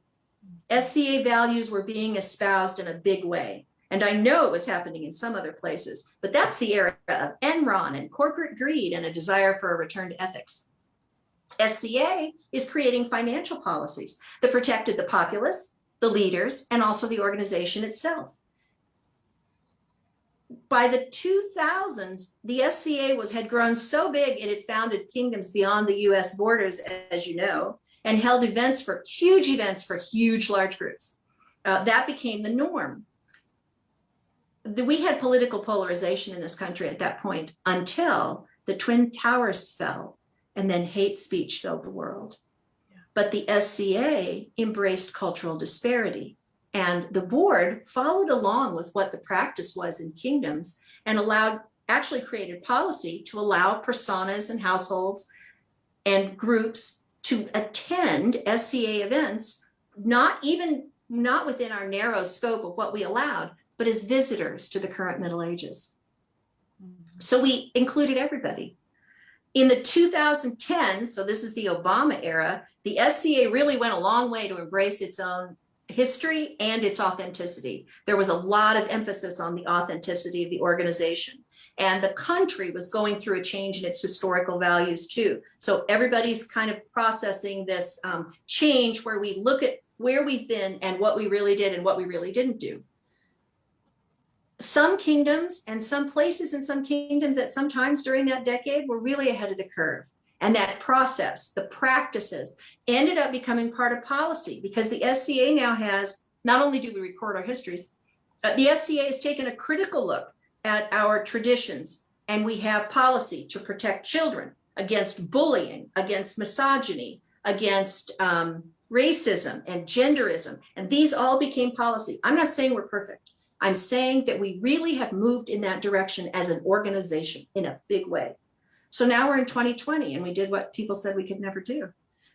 SCA values were being espoused in a big way. And I know it was happening in some other places, but that's the era of Enron and corporate greed and a desire for a return to ethics. SCA is creating financial policies that protected the populace, the leaders, and also the organization itself. By the 2000s, the SCA had grown so big it had founded kingdoms beyond the US borders, as you know, and held huge events for huge, large groups. That became the norm. We had political polarization in this country at that point until the Twin Towers fell and then hate speech filled the world. But the SCA embraced cultural disparity. And the board followed along with what the practice was in kingdoms and actually created policy to allow personas and households and groups to attend SCA events, not within our narrow scope of what we allowed, but as visitors to the current Middle Ages. So we included everybody. In the 2010s, so this is the Obama era, the SCA really went a long way to embrace its own history and its authenticity. There was a lot of emphasis on the authenticity of the organization. And the country was going through a change in its historical values too. So everybody's kind of processing this change where we look at where we've been and what we really did and what we really didn't do. Some kingdoms and some places in some kingdoms at some times during that decade were really ahead of the curve. And that process, the practices, ended up becoming part of policy because the SCA now has, not only do we record our histories, the SCA has taken a critical look at our traditions, and we have policy to protect children against bullying, against misogyny, against racism and genderism. And these all became policy. I'm not saying we're perfect. I'm saying that we really have moved in that direction as an organization in a big way. So now we're in 2020 and we did what people said we could never do.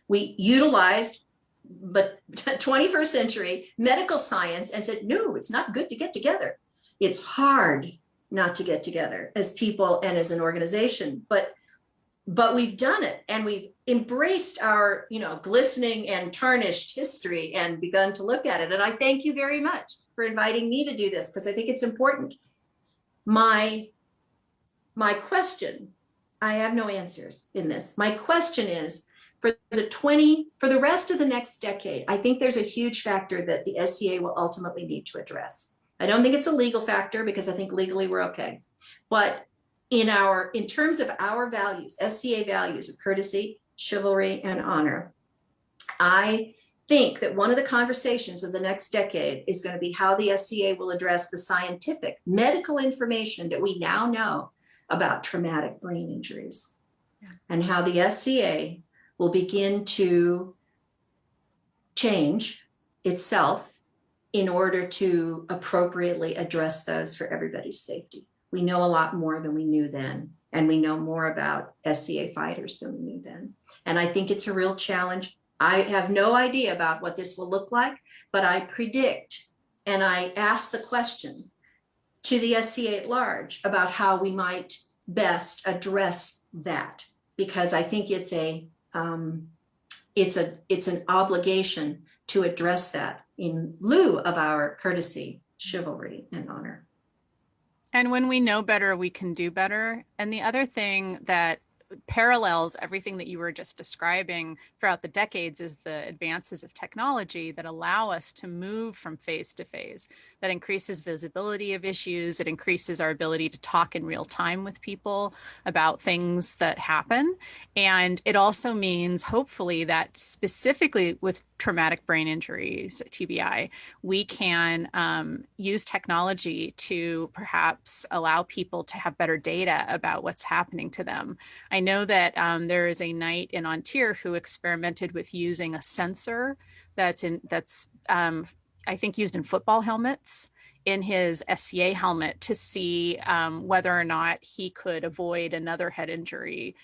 We utilized the 21st century medical science and said, no, it's not good to get together. It's hard not to get together as people and as an organization, but we've done it and we've embraced our, glistening and tarnished history and begun to look at it. And I thank you very much for inviting me to do this because I think it's important. My question, I have no answers in this. My question is, for the rest of the next decade, I think there's a huge factor that the SCA will ultimately need to address. I don't think it's a legal factor because I think legally we're okay. But in terms of our values, SCA values of courtesy, chivalry, and honor, I think that one of the conversations of the next decade is going to be how the SCA will address the scientific medical information that we now know about traumatic brain injuries and how the SCA will begin to change itself in order to appropriately address those for everybody's safety. We know a lot more than we knew then, and we know more about SCA fighters than we knew then. And I think it's a real challenge. I have no idea about what this will look like, but I predict, and I ask the question to the SCA at large about how we might best address that, because I think it's an obligation to address that in lieu of our courtesy, chivalry, and honor. And when we know better, we can do better. And the other thing that parallels everything that you were just describing throughout the decades is the advances of technology that allow us to move from phase to phase. That increases visibility of issues. It increases our ability to talk in real time with people about things that happen. And it also means, hopefully, that specifically with traumatic brain injuries, TBI, we can use technology to perhaps allow people to have better data about what's happening to them. I know that there is a knight in Ontario who experimented with using a sensor that's I think used in football helmets in his SCA helmet to see whether or not he could avoid another head injury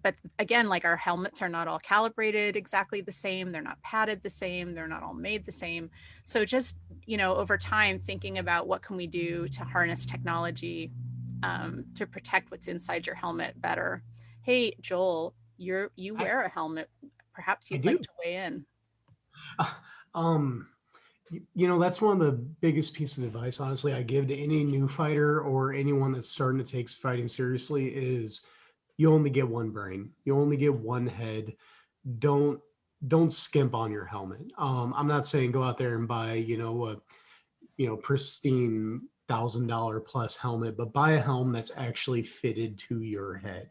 but again, like, our helmets are not all calibrated exactly the same. They're not padded the same. They're not all made the same. So just, over time, thinking about what can we do to harness technology to protect what's inside your helmet better. Hey, Joel, you wear a helmet. Perhaps you'd like to weigh in. That's one of the biggest pieces of advice, honestly, I give to any new fighter or anyone that's starting to take fighting seriously is you only get one brain. You only get one head. Don't skimp on your helmet. I'm not saying go out there and buy, a pristine $1,000 plus helmet, but buy a helmet that's actually fitted to your head.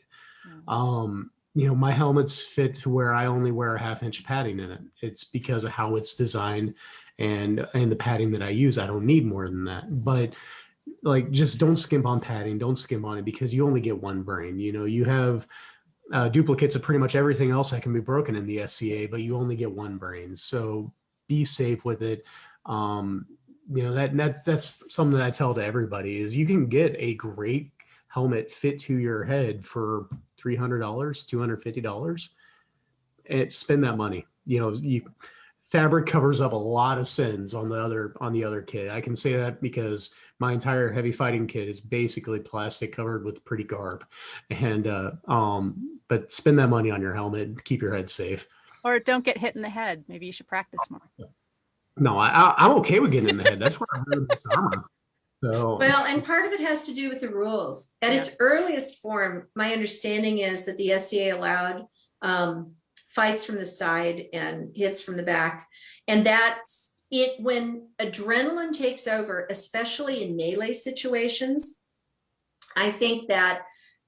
My helmets fit to where I only wear a 1/2 inch of padding in it. It's because of how it's designed and the padding that I use. I don't need more than that. But just don't skimp on padding. Don't skimp on it, because you only get one brain. You have duplicates of pretty much everything else that can be broken in the SCA, but you only get one brain. So be safe with it. That's something that I tell to everybody is you can get a great helmet fit to your head for $300, $250. And spend that money. Fabric covers up a lot of sins on the other kit. I can say that because my entire heavy fighting kit is basically plastic covered with pretty garb. And but spend that money on your helmet and keep your head safe. Or don't get hit in the head. Maybe you should practice more. No, I'm okay with getting in the head. That's where I really miss armor. So. Well, and part of it has to do with the rules. At its earliest form, my understanding is that the SCA allowed fights from the side and hits from the back. And that's it. When adrenaline takes over, especially in melee situations, I think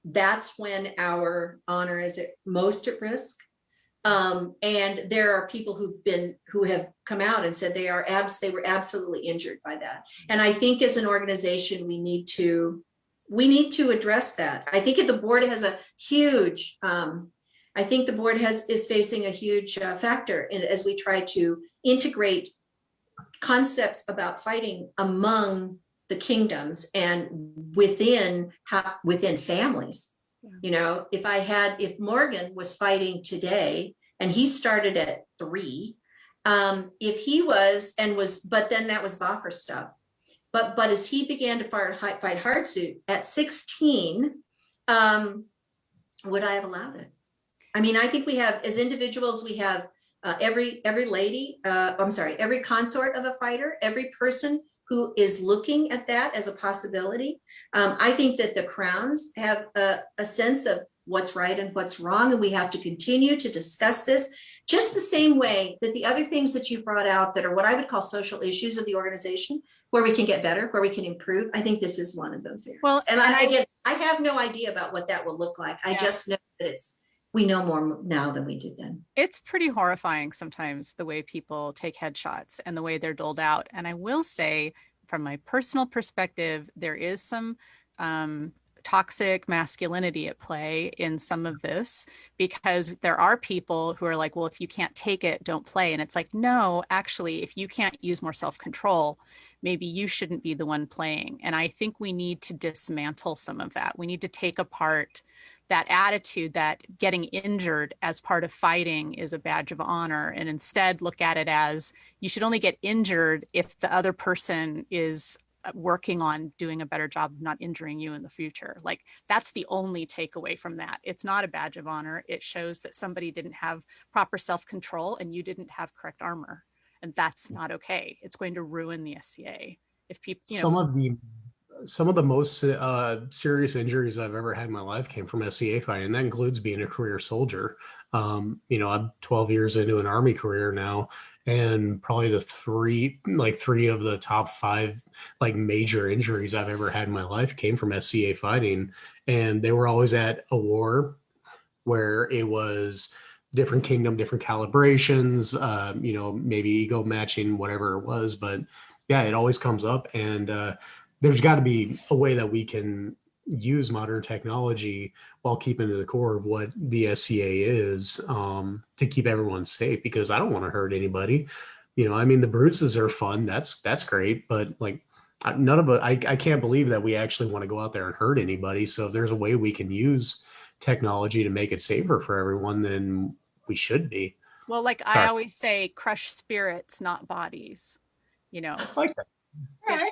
that's when our honor is most at risk. And there are people who have come out and said they were absolutely injured by that. And I think as an organization, we need to address that. I think the board has a huge, I think the board is facing a huge factor as we try to integrate concepts about fighting among the kingdoms and within families. If Morgan was fighting today and he started at 3, if he was, but then that was buffer stuff. But as he began to fight hard suit at 16, would I have allowed it? I mean, I think we have, as individuals, we have every consort of a fighter, every person who is looking at that as a possibility. I think that the crowns have a sense of what's right and what's wrong, and we have to continue to discuss this just the same way that the other things that you brought out that are what I would call social issues of the organization, where we can get better, where we can improve. I think this is one of those areas. Well, and I have no idea about what that will look like. I just know that we know more now than we did then. It's pretty horrifying sometimes the way people take headshots and the way they're doled out. And I will say, from my personal perspective, there is some toxic masculinity at play in some of this, because there are people who are like, well, if you can't take it, don't play. And it's like, no, actually, if you can't use more self-control, maybe you shouldn't be the one playing. And I think we need to dismantle some of that. We need to take apart that attitude that getting injured as part of fighting is a badge of honor, and instead look at it as you should only get injured if the other person is working on doing a better job of not injuring you in the future. Like, that's the only takeaway from that. It's not a badge of honor. It shows that somebody didn't have proper self-control and you didn't have correct armor. And that's not okay. It's going to ruin the SCA. If people, some of the most serious injuries I've ever had in my life came from SCA fighting, and that includes being a career soldier. I'm 12 years into an Army career now, and probably three of the top 5 like major injuries I've ever had in my life came from SCA fighting, and they were always at a war where it was different kingdom, different calibrations, maybe ego matching, whatever it was, but yeah, it always comes up, and there's got to be a way that we can use modern technology while keeping to the core of what the SCA is, to keep everyone safe, because I don't want to hurt anybody. The bruises are fun. That's great. But like, none of it, I can't believe that we actually want to go out there and hurt anybody. So if there's a way we can use technology to make it safer for everyone, then we should be. well, like Sorry. I always say, crush spirits, not bodies, I like that. It's,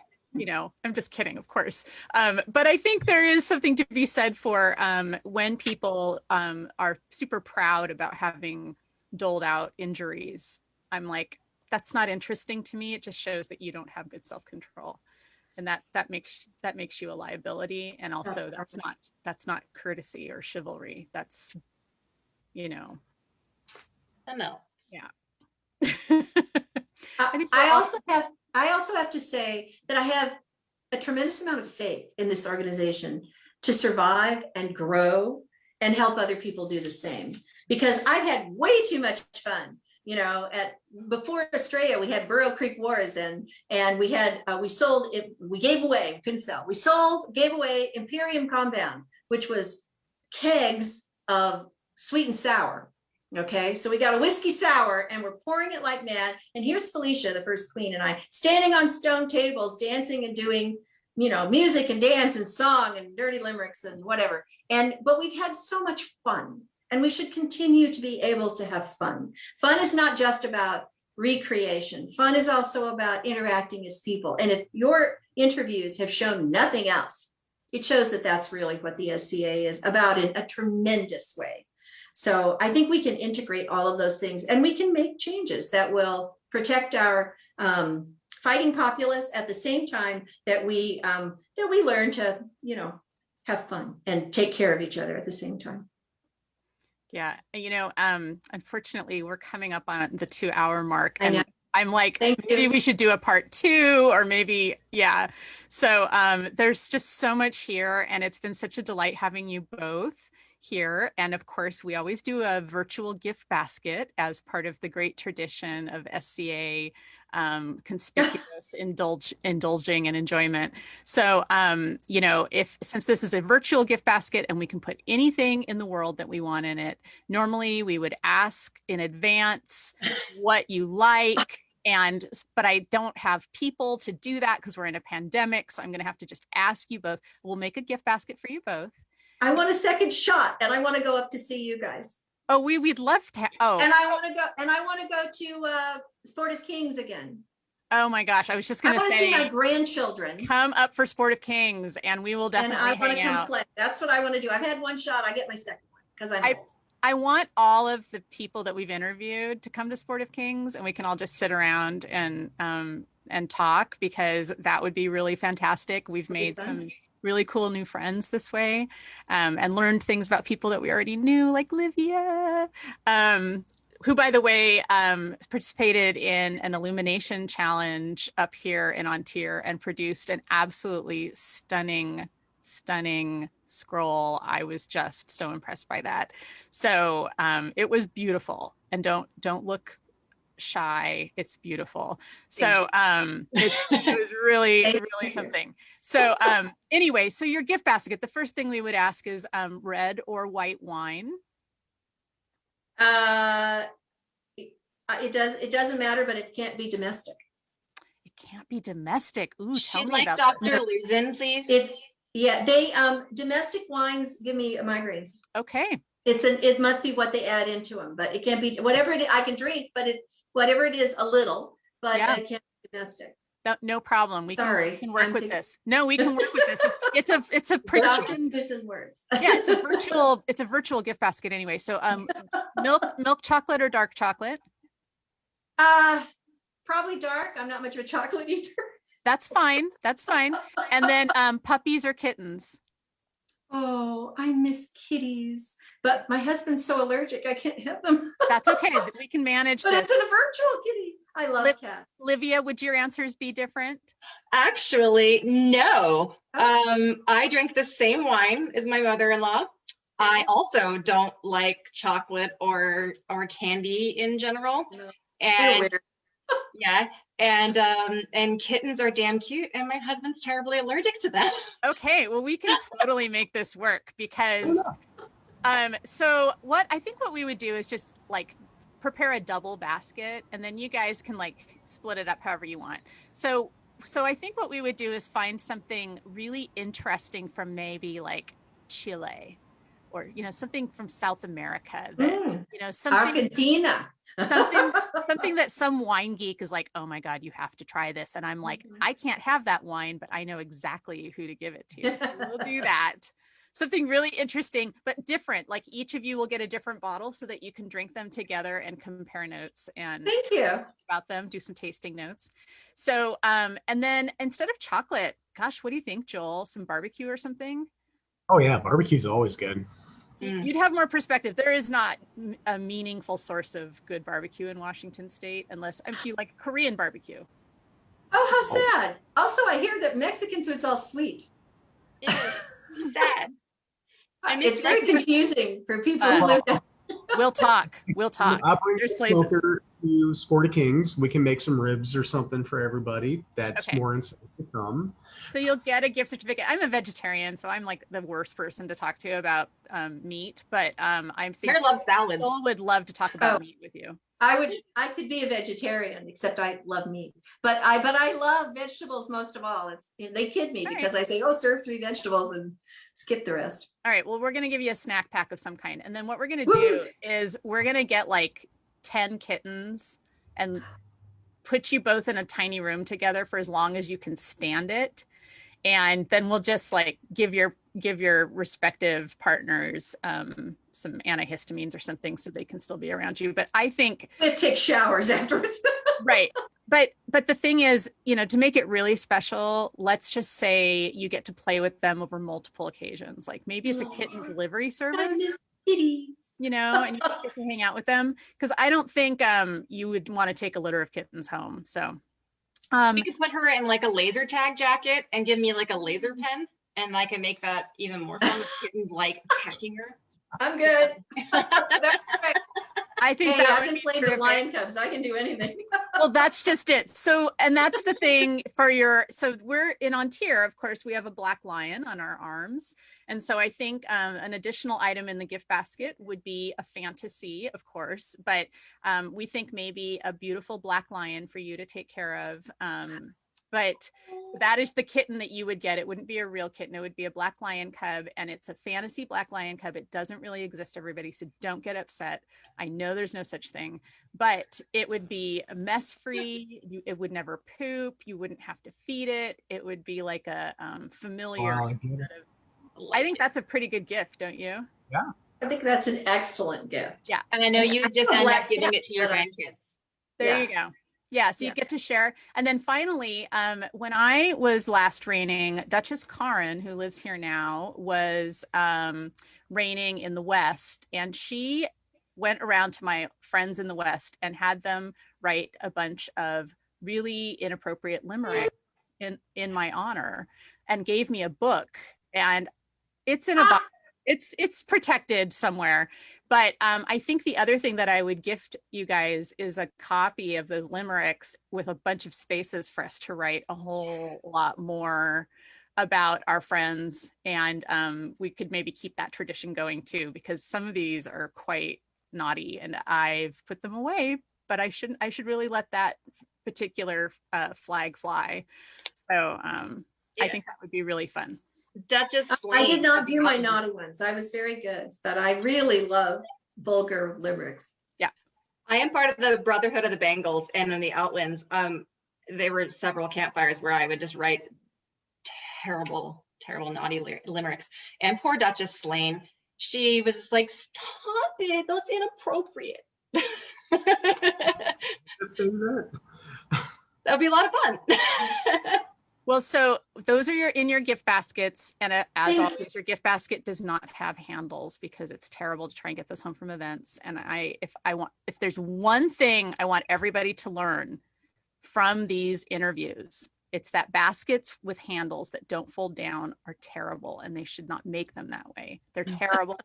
I'm just kidding, of course. But I think there is something to be said for when people are super proud about having doled out injuries. I'm like, that's not interesting to me. It just shows that you don't have good self-control, and that makes you a liability. And also, that's not courtesy or chivalry. That's, I know. Yeah. I also have to say that I have a tremendous amount of faith in this organization to survive and grow and help other people do the same, because I've had way too much fun. Before Australia, we had Burrow Creek Wars, and we had we sold it, we gave away, we couldn't sell, gave away Imperium Compound, which was kegs of sweet and sour. Okay, so we got a whiskey sour and we're pouring it like mad. And here's Felicia, the first queen, and I standing on stone tables, dancing and doing, music and dance and song and dirty limericks and whatever. But we've had so much fun, and we should continue to be able to have fun. Fun is not just about recreation. Fun is also about interacting as people. And if your interviews have shown nothing else, it shows that that's really what the SCA is about in a tremendous way. So I think we can integrate all of those things, and we can make changes that will protect our fighting populace at the same time that we learn to, have fun and take care of each other at the same time. Yeah. Unfortunately, we're coming up on the 2-hour mark. I know. I'm like, Thank maybe you. we should do a part 2, or maybe, yeah. So there's just so much here, and it's been such a delight having you both here. And of course, we always do a virtual gift basket as part of the great tradition of SCA conspicuous indulging and enjoyment. So, since this is a virtual gift basket and we can put anything in the world that we want in it, normally we would ask in advance what you like. But I don't have people to do that because we're in a pandemic. So I'm going to have to just ask you both. We'll make a gift basket for you both. I want a second shot, and I want to go up to see you guys. Oh, we'd love to. And I want to go to Sport of Kings again. Oh my gosh, I was just going to say, see my grandchildren. Come up for Sport of Kings, and we will definitely hang out. And I want to come play. That's what I want to do. I've had one shot. I get my second one because I want all of the people that we've interviewed to come to Sport of Kings, and we can all just sit around and talk, because that would be really fantastic. We've made some really cool new friends this way, and learned things about people that we already knew, like Livia, who, by the way, participated in an illumination challenge up here in Ontier and produced an absolutely stunning scroll. I was just so impressed by that. So it was beautiful. And don't look shy. It's beautiful. So it was really, really something. So anyway, so your gift basket, the first thing we would ask is red or white wine. It doesn't matter, but it can't be domestic. It can't be domestic. Ooh, tell She'd me like about Dr. that. Luzin, please. They domestic wines give me migraines. Okay. It must be what they add into them, but it can't be whatever it is. I can drink, but whatever it is, a little, but Yeah. it can't be domestic. No problem. We Sorry, can work with this. No, we can work with this. It's a Dr. pretend. Luzin works. Yeah, it's a virtual gift basket anyway. So milk chocolate or dark chocolate? Probably dark. I'm not much of a chocolate eater. That's fine. That's fine. And then puppies or kittens? Oh, I miss kitties, but my husband's so allergic, I can't have them. That's okay. We can manage But this. it's a virtual kitty. I love cats. Livia, would your answers be different? Actually, no. I drink the same wine as my mother-in-law. I also don't like chocolate or candy in general. No. And yeah, and kittens are damn cute, and my husband's terribly allergic to them. Okay, well, we can totally make this work because so what we would do is just like prepare a double basket, and then you guys can like split it up however you want. So I think what we would do is find something really interesting from maybe like Chile, or something from South America that something Argentina. something that some wine geek is like, oh my God, you have to try this. And I'm like, I can't have that wine, but I know exactly who to give it to. So we'll do that. Something really interesting, but different. Like each of you will get a different bottle so that you can drink them together and compare notes and Thank you. about them, do some tasting notes. So, and then instead of chocolate, gosh, what do you think, Joel? Some barbecue or something? Oh yeah, barbecue's always good. You'd have more perspective. There is not a meaningful source of good barbecue in Washington State, unless if you like Korean barbecue. Oh, how sad. Also, I hear that Mexican food's all sweet. It is sad. It's very confusing for people who live there. We'll talk. There's places. Smoker to Sport of Kings. We can make some ribs or something for everybody. That's Okay. more incentive to come. So you'll get a gift certificate. I'm a vegetarian, so I'm like the worst person to talk to about meat, but I'm thinking Claire loves salads. Joel would love to talk about meat with you. I could be a vegetarian, except I love meat. But I love vegetables most of all. They kid me because I say, oh, serve 3 vegetables and skip the rest. All right. Well, we're going to give you a snack pack of some kind. And then what we're going to do is we're going to get like 10 kittens and put you both in a tiny room together for as long as you can stand it. And then we'll just like give your respective partners some antihistamines or something so they can still be around you. But I think We have to take showers afterwards. right. But the thing is, to make it really special, let's just say you get to play with them over multiple occasions. Like maybe it's a kitten's livery I service, miss kitties. and you just get to hang out with them. Because I don't think you would want to take a litter of kittens home. So You could put her in like a laser tag jacket and give me like a laser pen, and I can make that even more fun with kittens like attacking her. I'm good. That's right. I think Hey, that I've would been be playing with terrific. lion cubs. I can do anything. Well, that's just it. So, and that's the thing so we're in Ontario, of course, we have a black lion on our arms. And so I think an additional item in the gift basket would be a fantasy, of course, but we think maybe a beautiful black lion for you to take care of. But that is the kitten that you would get. It wouldn't be a real kitten. It would be a black lion cub, and it's a fantasy black lion cub. It doesn't really exist, everybody, so don't get upset. I know there's no such thing, but it would be mess-free. It would never poop. You wouldn't have to feed it. It would be like a familiar. Wow, I get it. I think that's a pretty good gift, don't you? Yeah. I think that's an excellent gift. Yeah. And I know you just end Black up giving cat, it to your but grandkids. There Yeah. you go. Yeah, so you get to share. And then finally, when I was last reigning, Duchess Karen, who lives here now, was reigning in the West. And she went around to my friends in the West and had them write a bunch of really inappropriate limericks in my honor and gave me a book. And it's in a box. It's protected somewhere, But I think the other thing that I would gift you guys is a copy of those limericks with a bunch of spaces for us to write a whole lot more about our friends. And we could maybe keep that tradition going too, because some of these are quite naughty and I've put them away, but I should really let that particular flag fly. So I think that would be really fun. Duchess I did Slane. not do my naughty ones. I was very good, but I really love vulgar limericks. I am part of the Brotherhood of the Bangles, and in the Outlands, there were several campfires where I would just write terrible, terrible naughty limericks. And poor Duchess Slane, she was just like, "Stop it! That's inappropriate." Just say that. That'd be a lot of fun. Well, so those are in your gift baskets, and as Thank always, your gift basket does not have handles because it's terrible to try and get this home from events. And if there's one thing I want everybody to learn from these interviews, it's that baskets with handles that don't fold down are terrible, and they should not make them that way. They're terrible.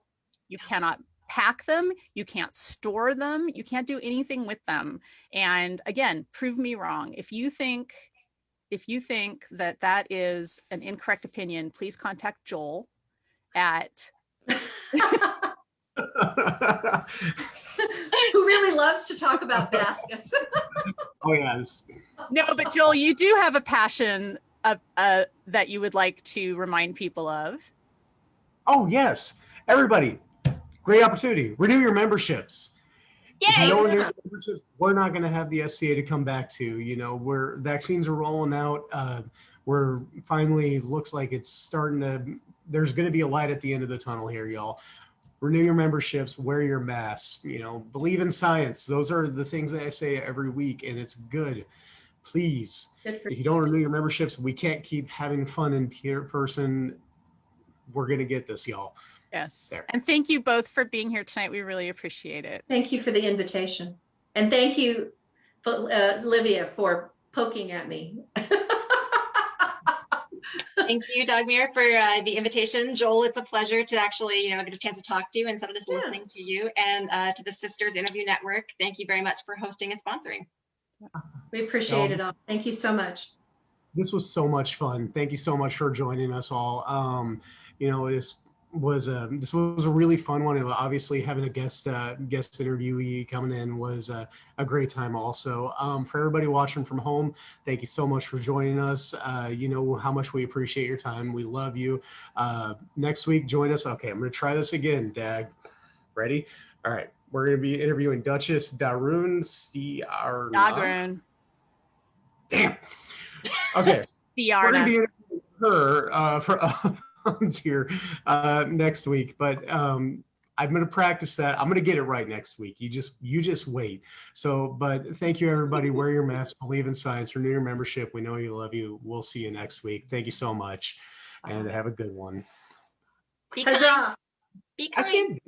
You cannot pack them. You can't store them. You can't do anything with them. And again, prove me wrong. If you think that is an incorrect opinion, please contact Joel at Who really loves to talk about baskets. Oh yes. no, but Joel, you do have a passion that you would like to remind people of. Oh yes. Everybody, great opportunity. Renew your memberships. If you Yay! don't renew your memberships, we're not going to have the SCA to come back to. You know, where vaccines are rolling out. We're finally looks like it's starting to. There's going to be a light at the end of the tunnel here, y'all. Renew your memberships. Wear your masks. You know, believe in science. Those are the things that I say every week, and it's good. Please, if you don't renew your memberships, we can't keep having fun in person. We're going to get this, y'all. Yes. There. And thank you both for being here tonight. We really appreciate it. Thank you for the invitation. And thank you, Livia, for poking at me. Thank you, Dagmar, for the invitation. Joel, it's a pleasure to actually, get a chance to talk to you instead of just listening to you. And to the Sisters Interview Network, thank you very much for hosting and sponsoring. We appreciate it all. Thank you so much. This was so much fun. Thank you so much for joining us all. This was a really fun one. And obviously, having a guest interviewee coming in was a great time. Also, for everybody watching from home, thank you so much for joining us. You know how much we appreciate your time. We love you. Next week, join us. Okay, I'm going to try this again. Dag, ready? All right, we're going to be interviewing Duchess Darun Dagrun. Damn. Okay. We're going to be interviewing her for here next week, but I'm going to practice that. I'm going to get it right next week. You just wait. So, but thank you, everybody. Wear your mask, believe in science, renew your membership. We know you love you. We'll see you next week. Thank you so much, and have a good one. Be kind. Be kind.